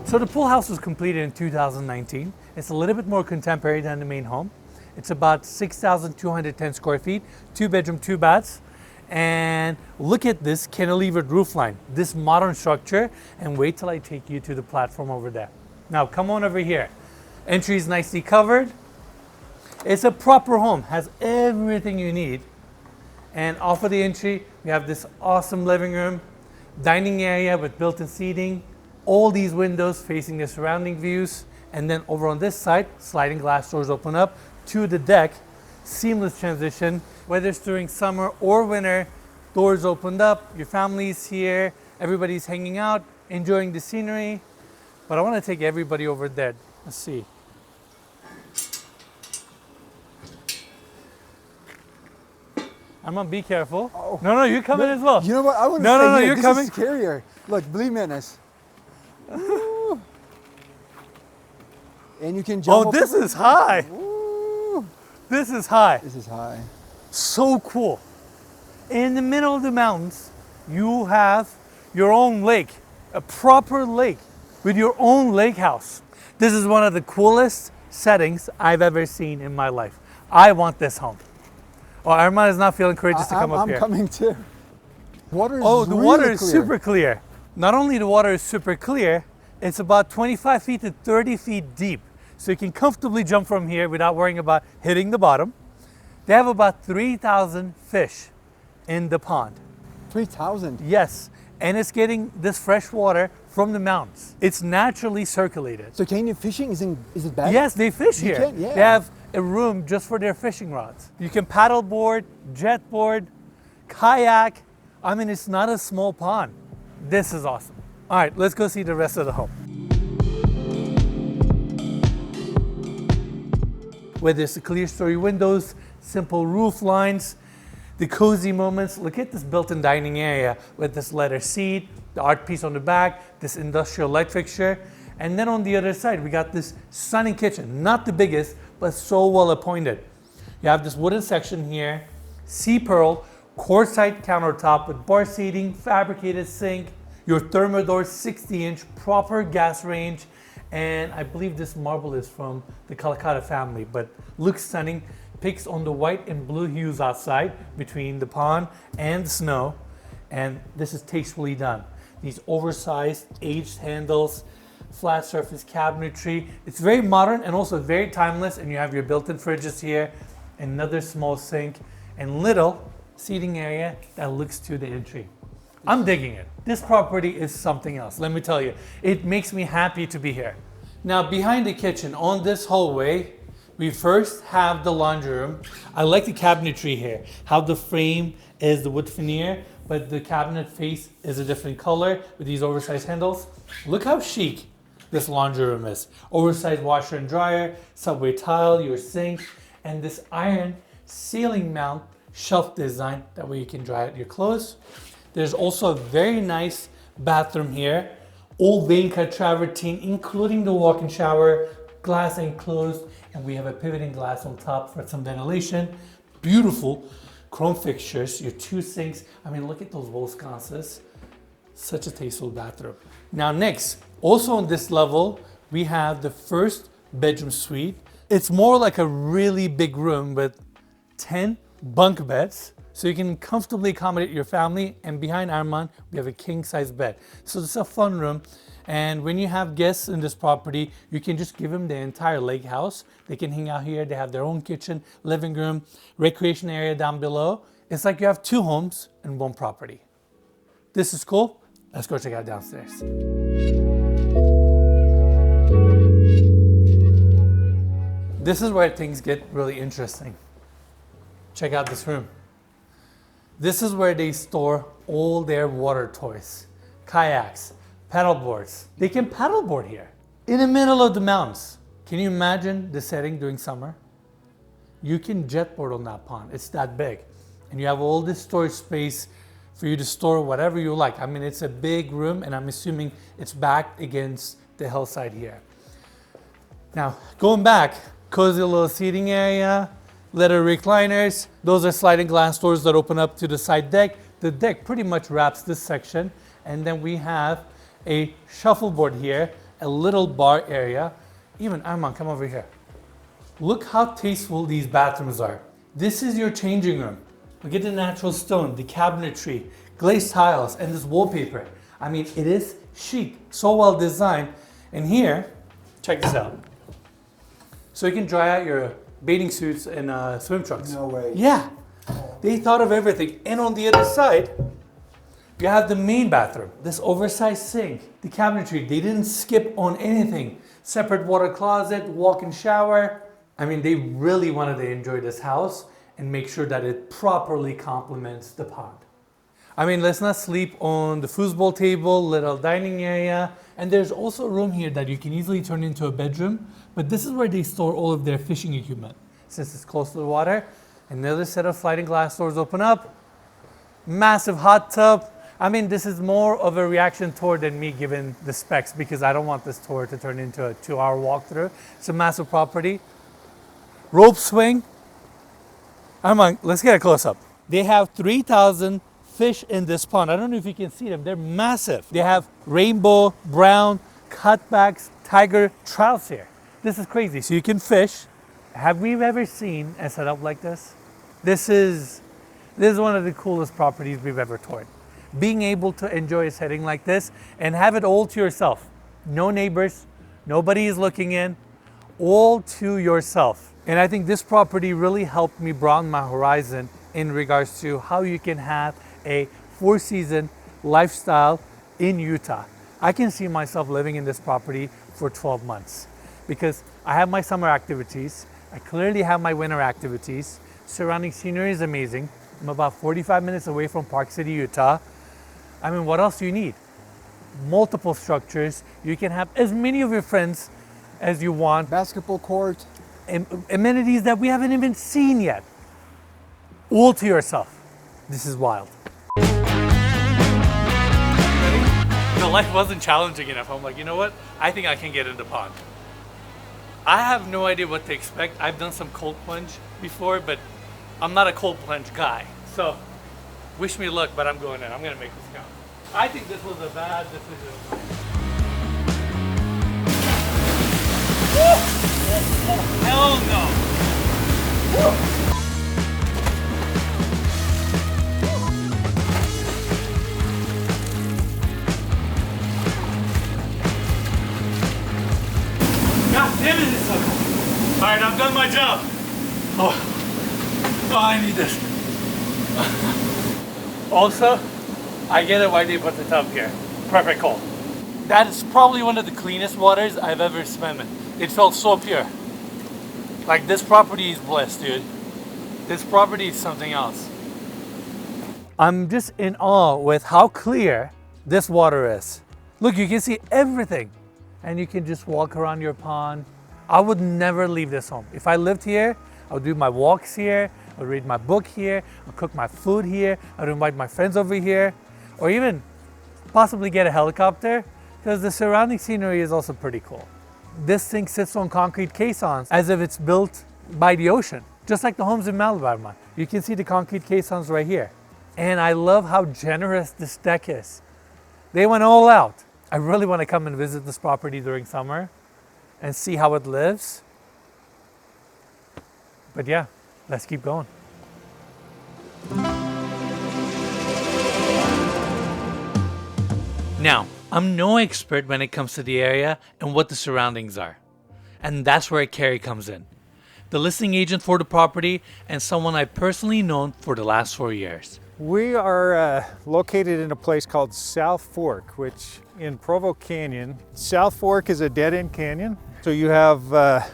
[SPEAKER 1] So the pool house was completed in 2019. It's a little bit more contemporary than the main home. It's about 6,210 square feet, 2 bedroom, 2 baths. And look at this cantilevered roof line, this modern structure, and wait till I take you to the platform over there. Now come on over here. Entry is nicely covered. It's a proper home, has everything you need. And off of the entry, we have this awesome living room, dining area with built-in seating, all these windows facing the surrounding views. And then over on this side, sliding glass doors open up to the deck. Seamless transition, whether it's during summer or winter, doors opened up, your family's here, everybody's hanging out, enjoying the scenery. But I want to take everybody over there. Let's see. Be careful.
[SPEAKER 3] Oh.
[SPEAKER 1] No, you're coming as well.
[SPEAKER 3] You know what? I want to
[SPEAKER 1] No,
[SPEAKER 3] stay
[SPEAKER 1] no,
[SPEAKER 3] here.
[SPEAKER 1] you're
[SPEAKER 3] This
[SPEAKER 1] coming.
[SPEAKER 3] is scarier. Look, believe me in this. Ooh. And you can jump.
[SPEAKER 1] Oh, this is high.
[SPEAKER 3] Ooh.
[SPEAKER 1] This is high.
[SPEAKER 3] This is high.
[SPEAKER 1] So cool. In the middle of the mountains, you have your own lake, a proper lake with your own lake house. This is one of the coolest settings I've ever seen in my life. I want this home. Oh, Arman is not feeling courageous to come up here.
[SPEAKER 3] I'm coming too. Water is
[SPEAKER 1] Oh, the
[SPEAKER 3] really
[SPEAKER 1] water is
[SPEAKER 3] clear.
[SPEAKER 1] super clear. Not only the water is super clear, It's about 25 feet to 30 feet deep. So you can comfortably jump from here without worrying about hitting the bottom. They have about 3,000 fish in the pond.
[SPEAKER 3] 3,000.
[SPEAKER 1] Yes, and it's getting this fresh water from the mountains. It's naturally circulated.
[SPEAKER 3] So can you fishing? Is it bad?
[SPEAKER 1] Yes, they fish here.
[SPEAKER 3] can? Yeah.
[SPEAKER 1] They have a room just for their fishing rods. You can paddle board, jet board, kayak. I mean, it's not a small pond. This is awesome. All right, let's go see the rest of the home. Where there's the clear story windows, simple roof lines, the cozy moments. Look at this built-in dining area with this leather seat, the art piece on the back, this industrial light fixture. And then on the other side, we got this stunning kitchen, not the biggest, but so well appointed. You have this wooden section here, sea pearl, quartzite countertop with bar seating, fabricated sink, your Thermador 60-inch proper gas range, and I believe this marble is from the Calcutta family, but looks stunning. Picks on the white and blue hues outside between the pond and the snow, and this is tastefully done. These oversized aged handles, flat surface cabinetry. It's very modern and also very timeless, and you have your built-in fridges here, another small sink, and little seating area that looks to the entry. I'm digging it. This property is something else, let me tell you. It makes me happy to be here. Now, behind the kitchen on this hallway, we first have the laundry room. I like the cabinetry here, how the frame is the wood veneer, but the cabinet face is a different color with these oversized handles. Look how chic this laundry room is. Oversized washer and dryer, subway tile, your sink, and this iron ceiling mount shelf design. That way you can dry out your clothes. There's also a very nice bathroom here. All vein cut travertine, including the walk-in shower, glass enclosed, and we have a pivoting glass on top for some ventilation. Beautiful chrome fixtures, your two sinks. I mean, look at those wall sconces. Such a tasteful bathroom. Now next, also on this level, we have the first bedroom suite. It's more like a really big room with 10 bunk beds. So you can comfortably accommodate your family, and behind Armand, we have a king-size bed. So it's a fun room, and when you have guests in this property, you can just give them the entire lake house. They can hang out here. They have their own kitchen, living room, recreation area down below. It's like you have two homes in one property. This is cool. Let's go check out downstairs. This is where things get really interesting. Check out this room. This is where they store all their water toys, kayaks, paddle boards. They can paddleboard here in the middle of the mountains. Can you imagine the setting during summer? You can jetboard on that pond. It's that big. And you have all this storage space for you to store whatever you like. I mean, it's a big room, and I'm assuming it's back against the hillside here. Now, going back, cozy little seating area, leather recliners. Those are sliding glass doors that open up to the side deck. The deck pretty much wraps this section. And then we have a shuffleboard here, a little bar area. Even Armand, come over here. Look how tasteful these bathrooms are. This is your changing room. Look at the natural stone, the cabinetry, glazed tiles, and this wallpaper. I mean, it is chic, so well designed. And here, check this out. So you can dry out your bathing suits and swim trunks.
[SPEAKER 3] No way.
[SPEAKER 1] Yeah, they thought of everything. And on the other side, you have the main bathroom, this oversized sink, the cabinetry. They didn't skip on anything. Separate water closet, walk-in shower. I mean, they really wanted to enjoy this house and make sure that it properly complements the pond. I mean, let's not sleep on the foosball table, little dining area. And there's also a room here that you can easily turn into a bedroom, but this is where they store all of their fishing equipment. Since it's close to the water, another set of sliding glass doors open up, massive hot tub. I mean, this is more of a reaction tour than me giving the specs, because I don't want this tour to turn into a 2-hour walkthrough. It's a massive property. Rope swing. Let's get a close-up. They have 3,000 fish in this pond. I don't know if you can see them. They're massive. They have rainbow, brown, cutbacks, tiger trouts here. This is crazy. So you can fish. Have we ever seen a setup like this? This is one of the coolest properties we've ever toured. Being able to enjoy a setting like this and have it all to yourself. no neighbors, nobody is looking in, all to yourself. And I think this property really helped me broaden my horizon in regards to how you can have a four-season lifestyle in Utah. I can see myself living in this property for 12 months because I have my summer activities. I clearly have my winter activities. Surrounding scenery is amazing. I'm about 45 minutes away from Park City, Utah. I mean, what else do you need? Multiple structures. You can have as many of your friends as you want.
[SPEAKER 3] Basketball court.
[SPEAKER 1] Amenities that we haven't even seen yet. All to yourself. This is wild. The life wasn't challenging enough. I'm like, you know what? I think I can get in the pond. I have no idea what to expect. I've done some cold plunge before, but I'm not a cold plunge guy. So wish me luck, but I'm going in. I'm going to make this count. I think this was a bad decision. Oh, hell no. God damn it, it's so cold. All right, I've done my job. Oh, I need this. Also, I get it why they put the tub here. Perfect cold. That is probably one of the cleanest waters I've ever swum in. It felt so pure. Like, this property is blessed, dude. This property is something else. I'm just in awe with how clear this water is. Look, you can see everything. And you can just walk around your pond. I would never leave this home. If I lived here, I would do my walks here, I would read my book here, I would cook my food here, I would invite my friends over here, or even possibly get a helicopter, because the surrounding scenery is also pretty cool. This thing sits on concrete caissons as if it's built by the ocean, just like the homes in Magleby. You can see the concrete caissons right here. And I love how generous this deck is. They went all out. I really want to come and visit this property during summer and see how it lives. But yeah, let's keep going. Now, I'm no expert when it comes to the area and what the surroundings are. And that's where Kerry comes in. The listing agent for the property and someone I've personally known for the last 4 years.
[SPEAKER 2] We are located in a place called South Fork, which in Provo Canyon. South Fork is a dead-end canyon. So you have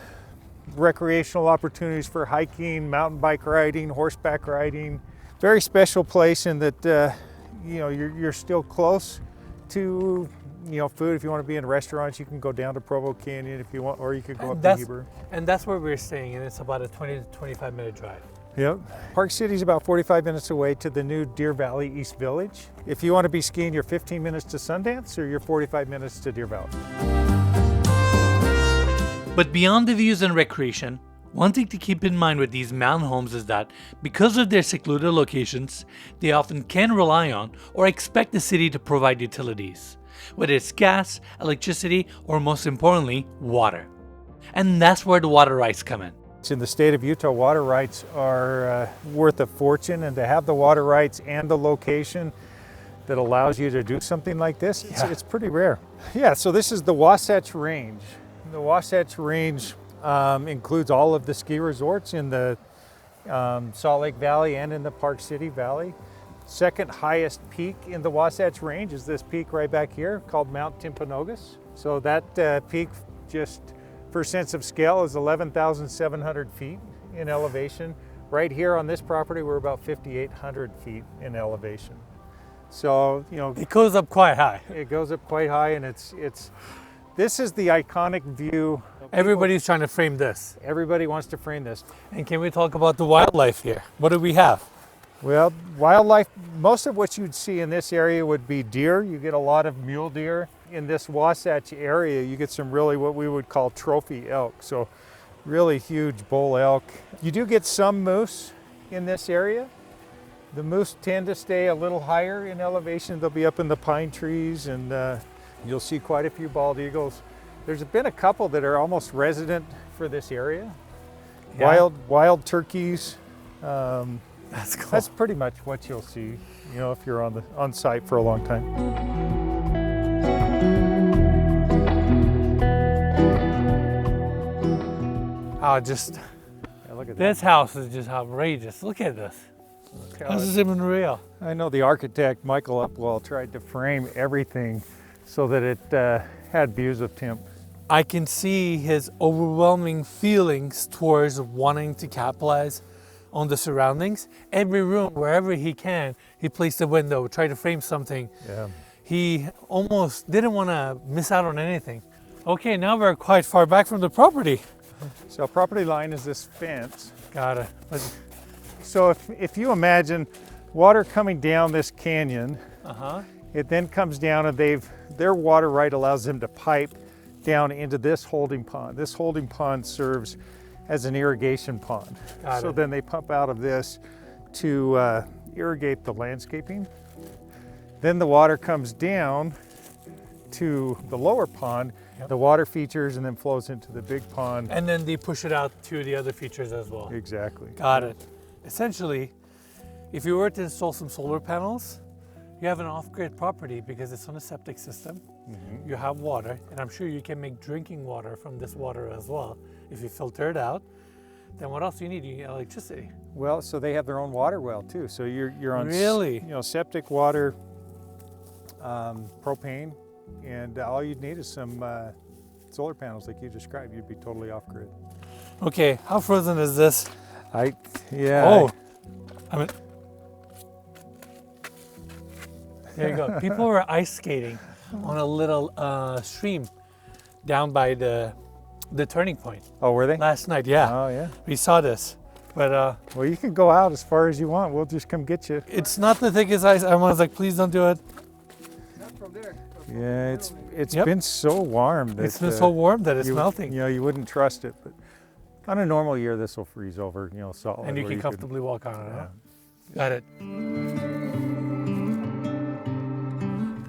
[SPEAKER 2] recreational opportunities for hiking, mountain bike riding, horseback riding. Very special place in that you're still close to food. If you want to be in restaurants, you can go down to Provo Canyon if you want, or you could go up to Heber.
[SPEAKER 1] And that's where we're staying, and it's about a 20 to 25 minute drive.
[SPEAKER 2] Yep. Park City is about 45 minutes away to the new Deer Valley East Village. If you want to be skiing, you're 15 minutes to Sundance or you're 45 minutes to Deer Valley.
[SPEAKER 1] But beyond the views and recreation, one thing to keep in mind with these mountain homes is that because of their secluded locations, they often can rely on or expect the city to provide utilities, whether it's gas, electricity, or most importantly, water. And that's where the water rights come in.
[SPEAKER 2] In the state of Utah, water rights are worth a fortune, and to have the water rights and the location that allows you to do something like this, it's pretty rare. Yeah, so this is the Wasatch Range. The Wasatch Range includes all of the ski resorts in the Salt Lake Valley and in the Park City Valley. Second highest peak in the Wasatch Range is this peak right back here called Mount Timpanogos. So that peak, just for sense of scale, is 11,700 feet in elevation. Right here on this property, we're about 5,800 feet in elevation. So,
[SPEAKER 1] it goes up quite high.
[SPEAKER 2] It goes up quite high, and this is the iconic view.
[SPEAKER 1] Everybody's trying to frame this.
[SPEAKER 2] Everybody wants to frame this.
[SPEAKER 1] And can we talk about the wildlife here? What do we have?
[SPEAKER 2] Well, wildlife, most of what you'd see in this area would be deer. You get a lot of mule deer. In this Wasatch area, you get some really what we would call trophy elk. So really huge bull elk. You do get some moose in this area. The moose tend to stay a little higher in elevation. They'll be up in the pine trees, and you'll see quite a few bald eagles. There's been a couple that are almost resident for this area. Yeah. Wild turkeys.
[SPEAKER 1] That's cool.
[SPEAKER 2] That's pretty much what you'll see, if you're on site for a long time.
[SPEAKER 1] Wow, just
[SPEAKER 2] Yeah, look at
[SPEAKER 1] this house is just outrageous. Look at this.
[SPEAKER 2] that.
[SPEAKER 1] This is even real.
[SPEAKER 2] I know the architect, Michael Upwall, tried to frame everything so that it had views of temp.
[SPEAKER 1] I can see his overwhelming feelings towards wanting to capitalize on the surroundings. Every room, wherever he can, he placed a window, tried to frame something.
[SPEAKER 2] Yeah.
[SPEAKER 1] He almost didn't want to miss out on anything. Okay, now we're quite far back from the property.
[SPEAKER 2] So property line is this fence.
[SPEAKER 1] Got it.
[SPEAKER 2] So if you imagine water coming down this canyon, it then comes down and their water right allows them to pipe down into this holding pond. This holding pond serves as an irrigation pond. So then they pump out of this to irrigate the landscaping. Then the water comes down to the lower pond. The water features and then flows into the big pond.
[SPEAKER 1] And then they push it out to the other features as well.
[SPEAKER 2] Exactly.
[SPEAKER 1] Got it. Essentially, if you were to install some solar panels, you have an off-grid property because it's on a septic system. You have water, and I'm sure you can make drinking water from this water as well. If you filter it out, then what else do you need? You need electricity.
[SPEAKER 2] Well, so they have their own water well too. So you're on
[SPEAKER 1] Really?
[SPEAKER 2] Septic water, propane, and all you'd need is some solar panels like you described. You'd be totally off grid.
[SPEAKER 1] Okay, how frozen is this?
[SPEAKER 2] Yeah.
[SPEAKER 1] I mean, there you go. People were ice skating on a little stream down by the turning point
[SPEAKER 2] Oh, were they?
[SPEAKER 1] last night. Yeah,
[SPEAKER 2] Oh, yeah.
[SPEAKER 1] we saw this, but
[SPEAKER 2] Well, you can go out as far as you want. We'll just come get you.
[SPEAKER 1] it's not the thickest ice. I was like, please don't do it.
[SPEAKER 3] Not from there.
[SPEAKER 2] Yeah, it's
[SPEAKER 1] Yep.
[SPEAKER 2] been so warm that
[SPEAKER 1] It's been so warm that it's
[SPEAKER 2] you,
[SPEAKER 1] melting,
[SPEAKER 2] You wouldn't trust it, but on a normal year, this will freeze over. Solid.
[SPEAKER 1] and you
[SPEAKER 2] where
[SPEAKER 1] can comfortably walk on it. Huh? Got it.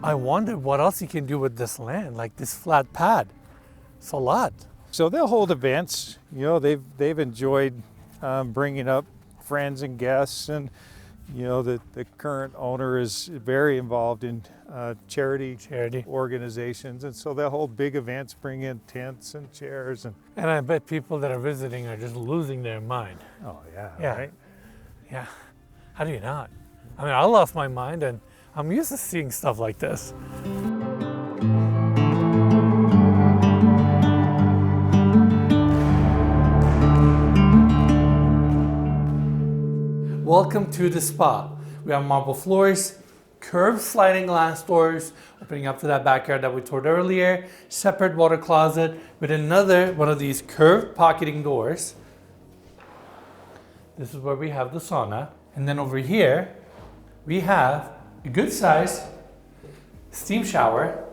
[SPEAKER 1] I wonder what else you can do with this land, like this flat pad. It's a lot.
[SPEAKER 2] So they'll hold events. They've enjoyed bringing up friends and guests, and the current owner is very involved in charity organizations, and so they'll hold big events, bring in tents and chairs, and
[SPEAKER 1] I bet people that are visiting are just losing their mind.
[SPEAKER 2] oh yeah,
[SPEAKER 1] Yeah.
[SPEAKER 2] right.
[SPEAKER 1] Yeah, how do you not? I mean, I lost my mind, and I'm used to seeing stuff like this. Welcome to the spa. We have marble floors, curved sliding glass doors, opening up to that backyard that we toured earlier, separate water closet with another one of these curved pocketing doors. This is where we have the sauna. And then over here, we have a good size steam shower,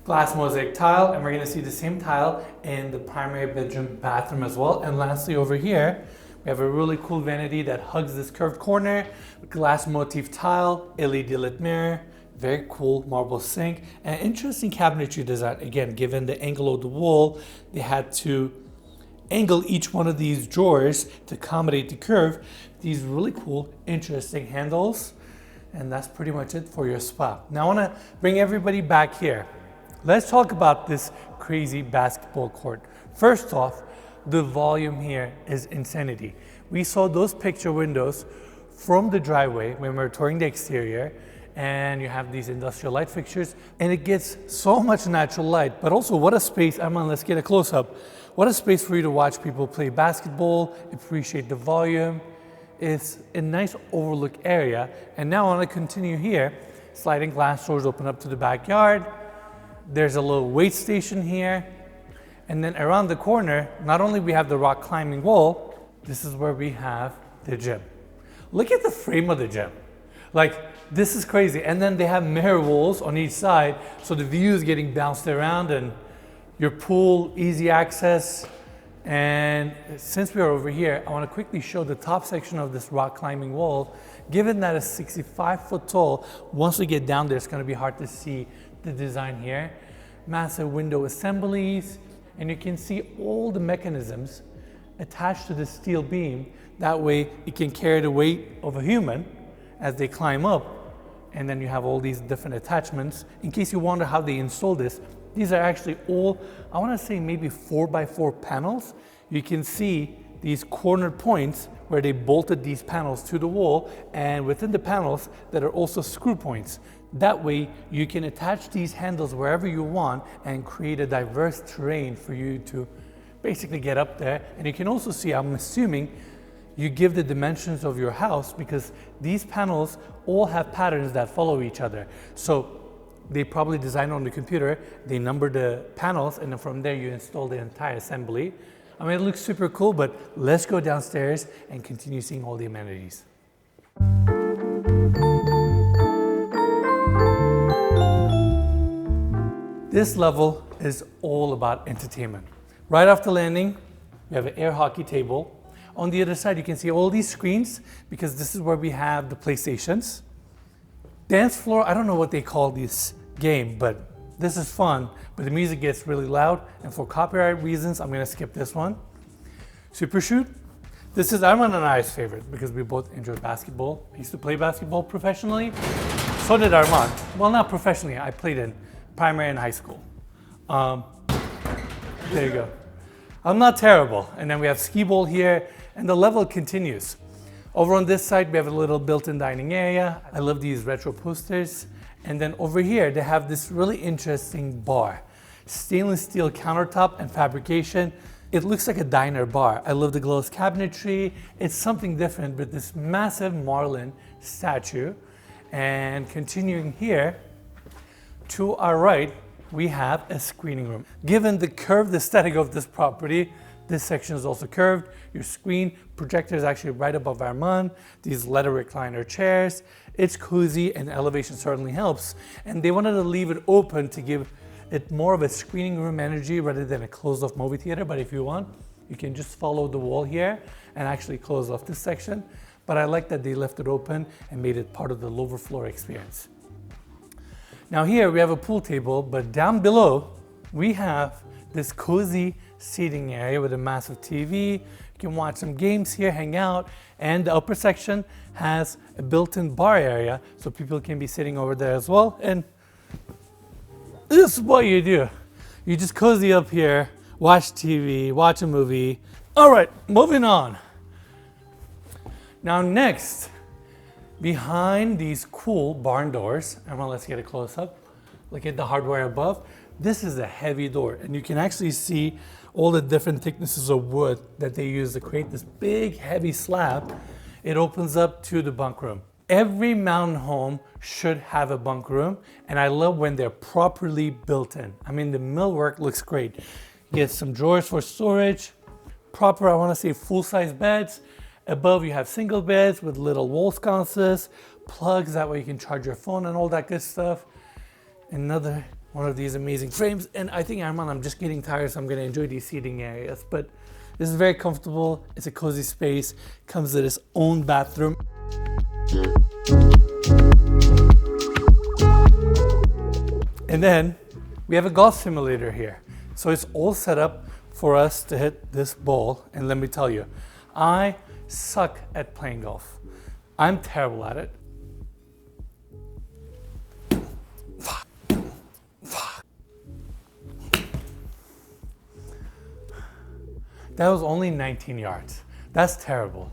[SPEAKER 1] glass mosaic tile, and we're gonna see the same tile in the primary bedroom bathroom as well. And lastly, over here, we have a really cool vanity that hugs this curved corner, glass motif tile, LED lit mirror, very cool marble sink, and interesting cabinetry design. Again, given the angle of the wall, they had to angle each one of these drawers to accommodate the curve. These really cool, interesting handles, and that's pretty much it for your spa. Now I wanna bring everybody back here. Let's talk about this crazy basketball court. First off, the volume here is insanity. We saw those picture windows from the driveway when we were touring the exterior, and you have these industrial light fixtures, and it gets so much natural light, but also what a space. Aman, let's get a close-up. What a space for you to watch people play basketball, appreciate the volume. It's a nice overlook area. And now I want to continue here. Sliding glass doors open up to the backyard. There's a little weight station here. And then around the corner, not only we have the rock climbing wall, this is where we have the gym. Look at the frame of the gym. Like, this is crazy. And then they have mirror walls on each side, so the view is getting bounced around, and your pool, easy access. And since we are over here, I want to quickly show the top section of this rock climbing wall. Given that it's 65 foot tall, once we get down there, it's going to be hard to see the design here. Massive window assemblies, and you can see all the mechanisms attached to the steel beam. That way it can carry the weight of a human as they climb up. And then you have all these different attachments. In case you wonder how they install this, these are actually all, I want to say maybe 4x4 panels, you can see these corner points where they bolted these panels to the wall, and within the panels that are also screw points. That way you can attach these handles wherever you want and create a diverse terrain for you to basically get up there. And you can also see, I'm assuming, you give the dimensions of your house because these panels all have patterns that follow each other. So they probably design on the computer, they number the panels, and then from there you install the entire assembly. I mean, it looks super cool, but let's go downstairs and continue seeing all the amenities. This level is all about entertainment. Right off the landing, we have an air hockey table. On the other side, you can see all these screens because this is where we have the PlayStations. Dance floor, I don't know what they call this game, but this is fun, but the music gets really loud, and for copyright reasons, I'm gonna skip this one. Super Shoot. This is Arman and I's favorite because we both enjoy basketball. I used to play basketball professionally. So did Arman. Well, not professionally, I played in primary and high school. There you go. I'm not terrible. And then we have skee ball here, and the level continues. Over on this side, we have a little built-in dining area. I love these retro posters. And then over here, they have this really interesting bar. Stainless steel countertop and fabrication. It looks like a diner bar. I love the glazed cabinetry. It's something different with this massive marlin statue. And continuing here, to our right, we have a screening room. Given the curved aesthetic of this property, this section is also curved. Your screen projector is actually right above Arman. These leather recliner chairs. It's cozy and elevation certainly helps. And they wanted to leave it open to give it more of a screening room energy rather than a closed off movie theater. But if you want, you can just follow the wall here and actually close off this section. But I like that they left it open and made it part of the lower floor experience. Now here we have a pool table, but down below we have this cozy seating area with a massive TV. You can watch some games here, hang out, and the upper section has a built-in bar area so people can be sitting over there as well. And this is what you do. You just cozy up here, watch TV, watch a movie. All right, moving on. Now next, behind these cool barn doors, everyone, let's get a close up. Look at the hardware above. This is a heavy door, and you can actually see all the different thicknesses of wood that they use to create this big, heavy slab. It opens up to the bunk room. Every mountain home should have a bunk room, and I love when they're properly built in. I mean, the millwork looks great. Get some drawers for storage, proper, I want to say full-size beds. Above you have single beds with little wall sconces, plugs, that way you can charge your phone and all that good stuff. Another one of these amazing frames, and I think, Arman, I'm just getting tired, so I'm going to enjoy these seating areas. But this is very comfortable. It's a cozy space. Comes with its own bathroom. And then we have a golf simulator here. So it's all set up for us to hit this ball. And let me tell you, I suck at playing golf. I'm terrible at it. That was only 19 yards. That's terrible.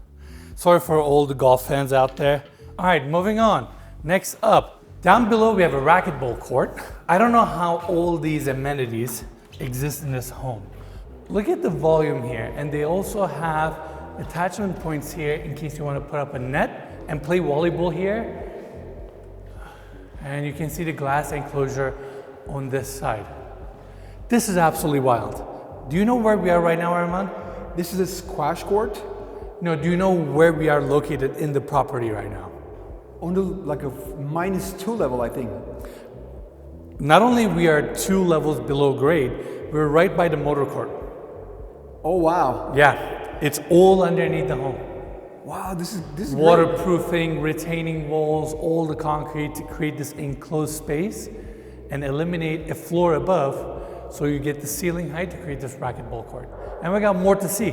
[SPEAKER 1] Sorry for all the golf fans out there. All right, moving on. Next up, down below we have a racquetball court. I don't know how all these amenities exist in this home. Look at the volume here, and they also have attachment points here in case you want to put up a net and play volleyball here. And you can see the glass enclosure on this side. This is absolutely wild. Do you know where we are right now, Arman?
[SPEAKER 3] This is a squash court.
[SPEAKER 1] No, do you know where we are located in the property right now?
[SPEAKER 3] On the like a -2 level, I think.
[SPEAKER 1] Not only we are 2 levels below grade, we're right by the motor court.
[SPEAKER 3] Oh wow.
[SPEAKER 1] Yeah, it's all underneath the home.
[SPEAKER 3] Wow, this is
[SPEAKER 1] Waterproofing, retaining walls, all the concrete to create this enclosed space and eliminate a floor above so you get the ceiling height to create this racquetball court. And we got more to see.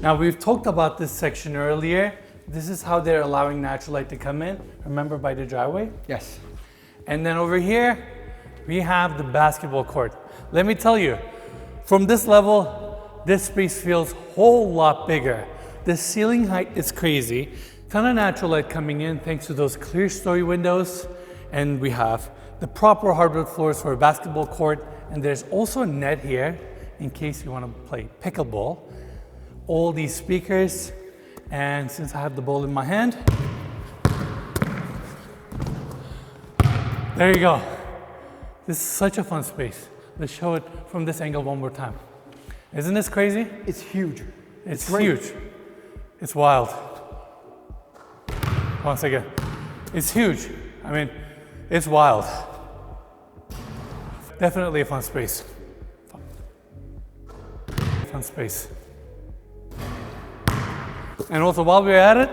[SPEAKER 1] Now we've talked about this section earlier. This is how they're allowing natural light to come in. Remember by the driveway?
[SPEAKER 3] Yes.
[SPEAKER 1] And then over here, we have the basketball court. Let me tell you, from this level, this space feels a whole lot bigger. The ceiling height is crazy. Kind of natural light coming in thanks to those clear story windows. And we have the proper hardwood floors for a basketball court. And there's also a net here in case you want to play pickleball. All these speakers. And since I have the ball in my hand, there you go. This is such a fun space. Let's show it from this angle one more time. Isn't this crazy?
[SPEAKER 3] It's huge.
[SPEAKER 1] It's huge. It's wild. Once again, it's huge. I mean, it's wild. Definitely a fun space. Fun space. And also while we're at it,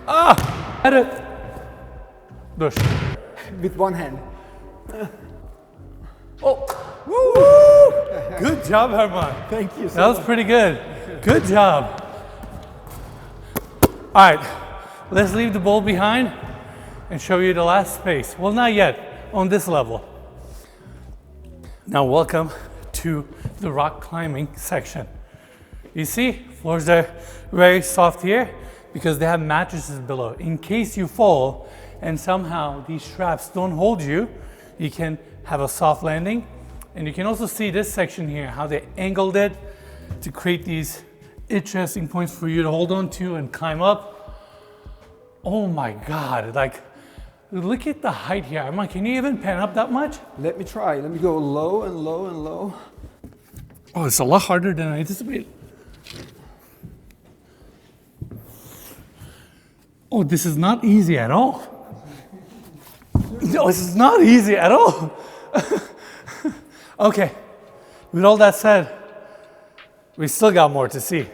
[SPEAKER 1] at it. Dush.
[SPEAKER 3] With one hand.
[SPEAKER 1] Oh, woo! Good job, Herman.
[SPEAKER 3] Thank you so
[SPEAKER 1] That was
[SPEAKER 3] much.
[SPEAKER 1] pretty good. Good job. All right, let's leave the ball behind and show you the last space. Well, not yet, on this level. Now, welcome to the rock climbing section. You see, floors are very soft here because they have mattresses below. In case you fall and somehow these straps don't hold you, you can have a soft landing. And you can also see this section here, how they angled it to create these interesting points for you to hold on to and climb up. Oh my God, like, look at the height here. Arman, can you even pan up that much?
[SPEAKER 3] Let me try. Let me go low and low and low.
[SPEAKER 1] Oh, it's a lot harder than I anticipated. Oh, this is not easy at all. No, this is not easy at all. Okay, with all that said, we still got more to see.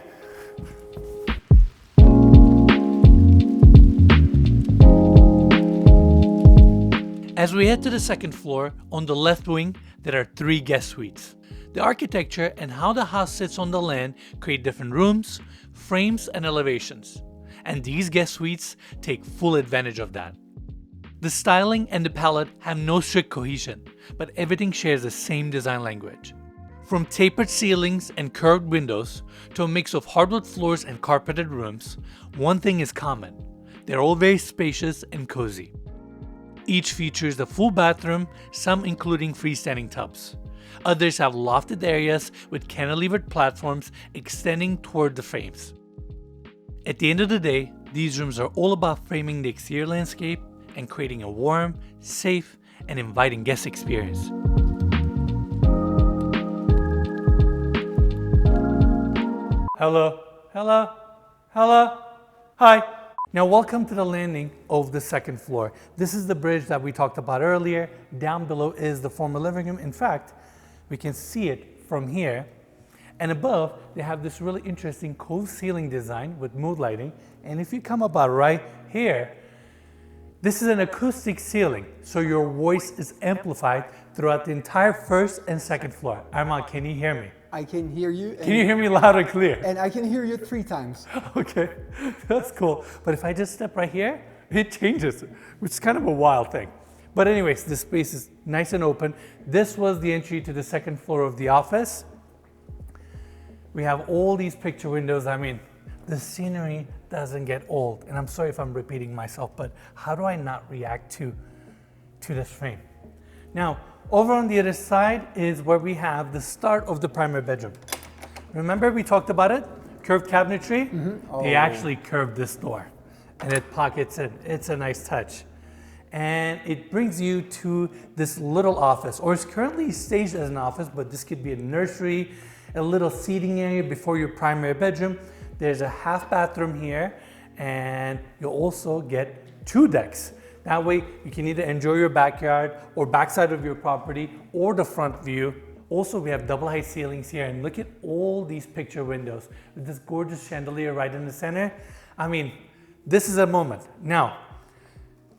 [SPEAKER 1] As we head to the second floor, on the left wing, there are 3 guest suites. The architecture and how the house sits on the land create different rooms, frames, and elevations. And these guest suites take full advantage of that. The styling and the palette have no strict cohesion, but everything shares the same design language. From tapered ceilings and curved windows to a mix of hardwood floors and carpeted rooms, one thing is common. They're all very spacious and cozy. Each features a full bathroom, some including freestanding tubs. Others have lofted areas with cantilevered platforms extending toward the frames. At the end of the day, these rooms are all about framing the exterior landscape and creating a warm, safe, and inviting guest experience. Hello, hello, hello, hi. Now welcome to the landing of the second floor. This is the bridge that we talked about earlier. Down below is the former living room. In fact, we can see it from here. And above, they have this really interesting cove ceiling design with mood lighting. And if you come about right here, this is an acoustic ceiling, so your voice is amplified throughout the entire first and second floor. Arman, can you hear me?
[SPEAKER 3] I can hear you.
[SPEAKER 1] Can you hear me loud and clear?
[SPEAKER 3] And I can hear you 3 times.
[SPEAKER 1] Okay, that's cool. But if I just step right here, it changes, which is kind of a wild thing. But anyways, this space is nice and open. This was the entry to the second floor of the office. We have all these picture windows. I mean, the scenery doesn't get old. And I'm sorry if I'm repeating myself, but how do I not react to this frame? Now, over on the other side is where we have the start of the primary bedroom. Remember we talked about it? Curved cabinetry? Mm-hmm. They actually curved this door and it pockets it. It's a nice touch. And it brings you to this little office, or it's currently staged as an office, but this could be a nursery, a little seating area before your primary bedroom. There's a half bathroom here, and you'll also get 2 decks. That way you can either enjoy your backyard or backside of your property or the front view. Also, we have double height ceilings here, and look at all these picture windows with this gorgeous chandelier right in the center. I mean, this is a moment. Now,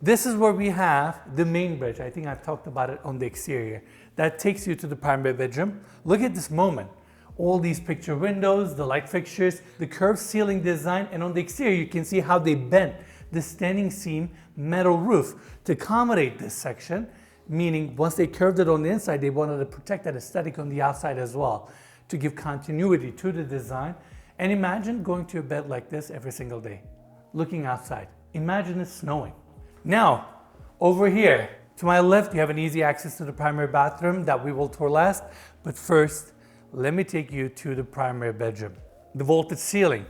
[SPEAKER 1] this is where we have the main bridge. I think I've talked about it on the exterior. That takes you to the primary bedroom. Look at this moment. All these picture windows, the light fixtures, the curved ceiling design, and on the exterior you can see how they bent the standing seam metal roof to accommodate this section, meaning once they curved it on the inside, they wanted to protect that aesthetic on the outside as well to give continuity to the design. And imagine going to a bed like this every single day, looking outside. Imagine it snowing. Now, over here, to my left, you have an easy access to the primary bathroom that we will tour last. But first, let me take you to the primary bedroom. The vaulted ceiling,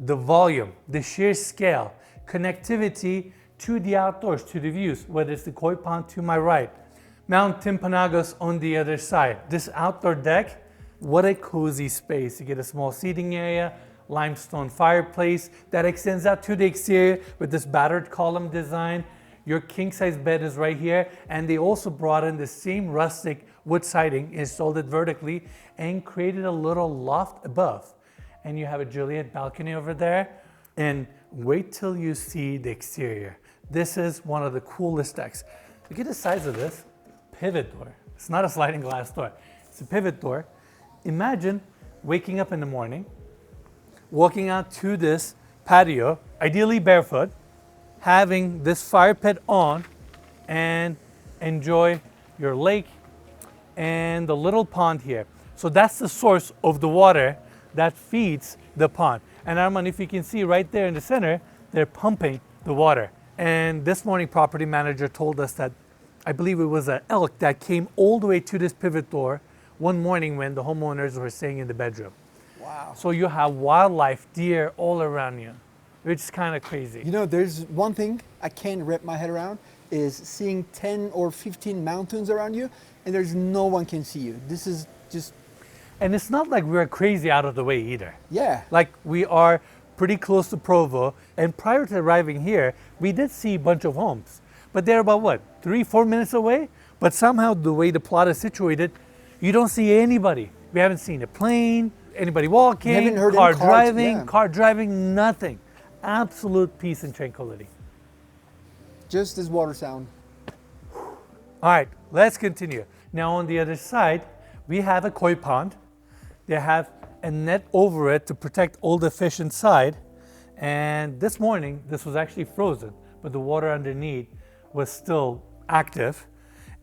[SPEAKER 1] the volume, the sheer scale, connectivity to the outdoors, to the views, whether it's the koi pond to my right, Mount Timpanogos on the other side. This outdoor deck, what a cozy space. You get a small seating area, limestone fireplace that extends out to the exterior with this battered column design. Your king-size bed is right here, and they also brought in the same rustic wood siding, installed it vertically, and created a little loft above. And you have a Juliet balcony over there, and wait till you see the exterior. This is one of the coolest decks. Look at the size of this pivot door. It's not a sliding glass door, it's a pivot door. Imagine waking up in the morning, walking out to this patio, ideally barefoot, having this fire pit on, and enjoy your lake and the little pond here. So that's the source of the water that feeds the pond. And Arman, if you can see right there in the center, they're pumping the water. And this morning, property manager told us that, I believe it was an elk that came all the way to this pivot door one morning when the homeowners were staying in the bedroom.
[SPEAKER 3] Wow.
[SPEAKER 1] So you have wildlife, deer all around you, which is kind of crazy.
[SPEAKER 3] You know, there's one thing I can't wrap my head around is seeing 10 or 15 mountains around you and there's no one can see you. This is just...
[SPEAKER 1] And it's not like we're crazy out of the way either.
[SPEAKER 3] Yeah.
[SPEAKER 1] Like we are pretty close to Provo, and prior to arriving here, we did see a bunch of homes. But they're about what, 3-4 minutes away? But somehow the way the plot is situated, you don't see anybody. We haven't seen a plane, anybody walking,
[SPEAKER 3] haven't heard
[SPEAKER 1] car
[SPEAKER 3] any cars,
[SPEAKER 1] car driving, nothing. Absolute peace and tranquility.
[SPEAKER 3] Just this water sound.
[SPEAKER 1] All right, let's continue. Now on the other side, we have a koi pond. They have a net over it to protect all the fish inside. And this morning, this was actually frozen, but the water underneath was still active.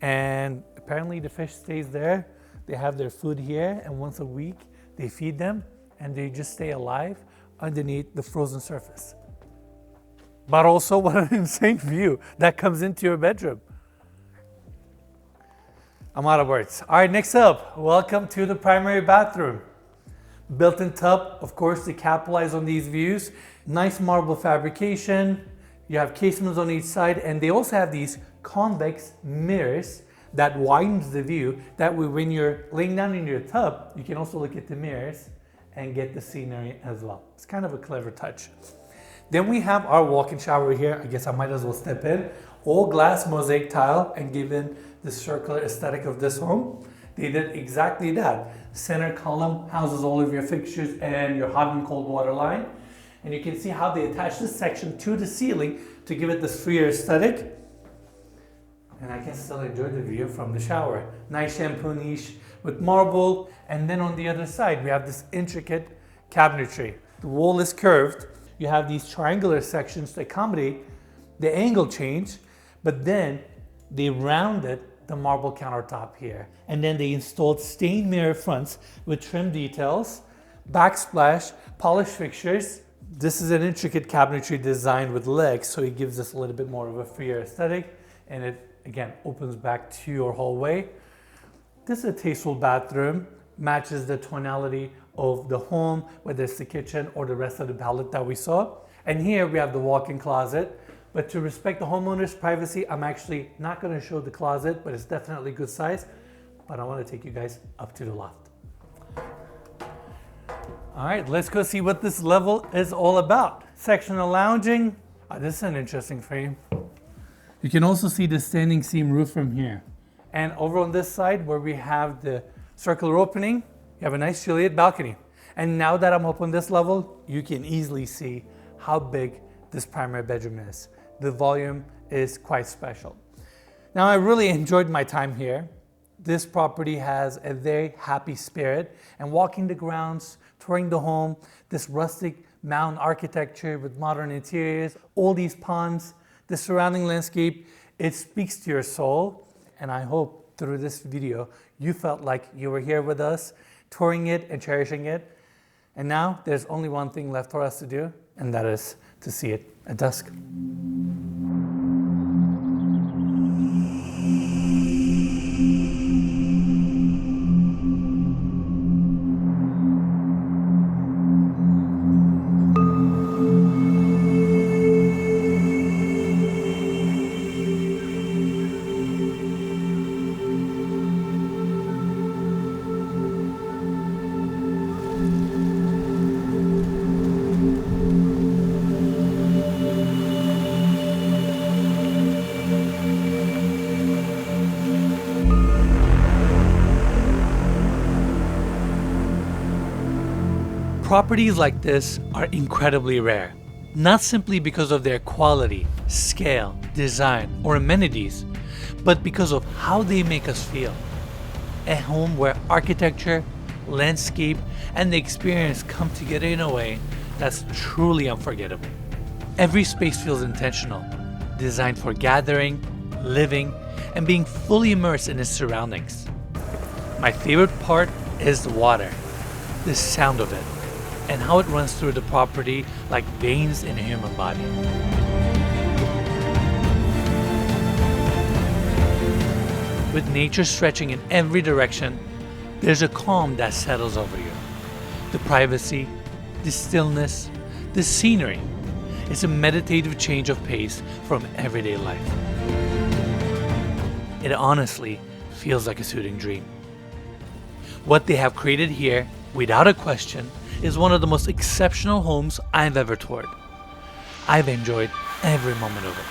[SPEAKER 1] And apparently the fish stays there. They have their food here, and once a week, they feed them, and they just stay alive underneath the frozen surface. But also, what an insane view that comes into your bedroom. I'm out of words. All right, next up, welcome to the primary bathroom. Built-in tub, of course, to capitalize on these views. Nice marble fabrication. You have casements on each side, and they also have these convex mirrors that widens the view. That way, when you're laying down in your tub, you can also look at the mirrors and get the scenery as well. It's kind of a clever touch. Then we have our walk-in shower here. I guess I might as well step in. All glass mosaic tile, and given the circular aesthetic of this home, they did exactly that. Center column houses all of your fixtures and your hot and cold water line. And you can see how they attach this section to the ceiling to give it this freer aesthetic. And I can still enjoy the view from the shower. Nice shampoo niche with marble. And then on the other side, we have this intricate cabinetry. The wall is curved. You have these triangular sections to accommodate the angle change, but then they rounded the marble countertop here. And then they installed stained mirror fronts with trim details, backsplash, polished fixtures. This is an intricate cabinetry designed with legs, so it gives us a little bit more of a freer aesthetic, and it again opens back to your hallway. This is a tasteful bathroom, matches the tonality of the home, whether it's the kitchen or the rest of the palette that we saw. And here we have the walk-in closet. But to respect the homeowner's privacy, I'm actually not going to show the closet, but it's definitely good size. But I want to take you guys up to the loft. All right, let's go see what this level is all about. Sectional lounging. Oh, this is an interesting frame. You can also see the standing seam roof from here. And over on this side where we have the circular opening, you have a nice Juliet balcony. And now that I'm up on this level, you can easily see how big this primary bedroom is. The volume is quite special. Now, I really enjoyed my time here. This property has a very happy spirit, and walking the grounds, touring the home, this rustic mountain architecture with modern interiors, all these ponds, the surrounding landscape, it speaks to your soul. And I hope through this video, you felt like you were here with us, touring it and cherishing it. And now there's only one thing left for us to do, and that is to see it at dusk. Properties like this are incredibly rare, not simply because of their quality, scale, design, or amenities, but because of how they make us feel. A home where architecture, landscape, and the experience come together in a way that's truly unforgettable. Every space feels intentional, designed for gathering, living, and being fully immersed in its surroundings. My favorite part is the water, the sound of it, and how it runs through the property like veins in a human body. With nature stretching in every direction, there's a calm that settles over you. The privacy, the stillness, the scenery. It's a meditative change of pace from everyday life. It honestly feels like a soothing dream. What they have created here, without a question, is one of the most exceptional homes I've ever toured. I've enjoyed every moment of it.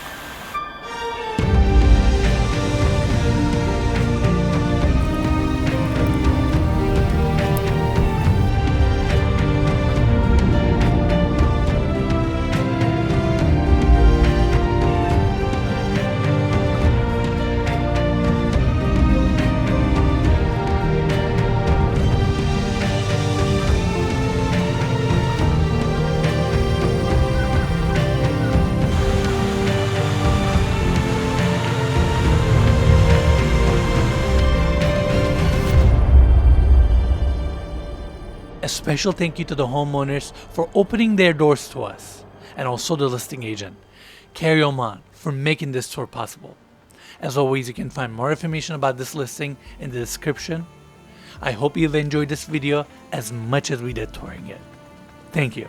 [SPEAKER 1] A special thank you to the homeowners for opening their doors to us, and also the listing agent, Kerry Oman, for making this tour possible. As always, you can find more information about this listing in the description. I hope you've enjoyed this video as much as we did touring it. Thank you.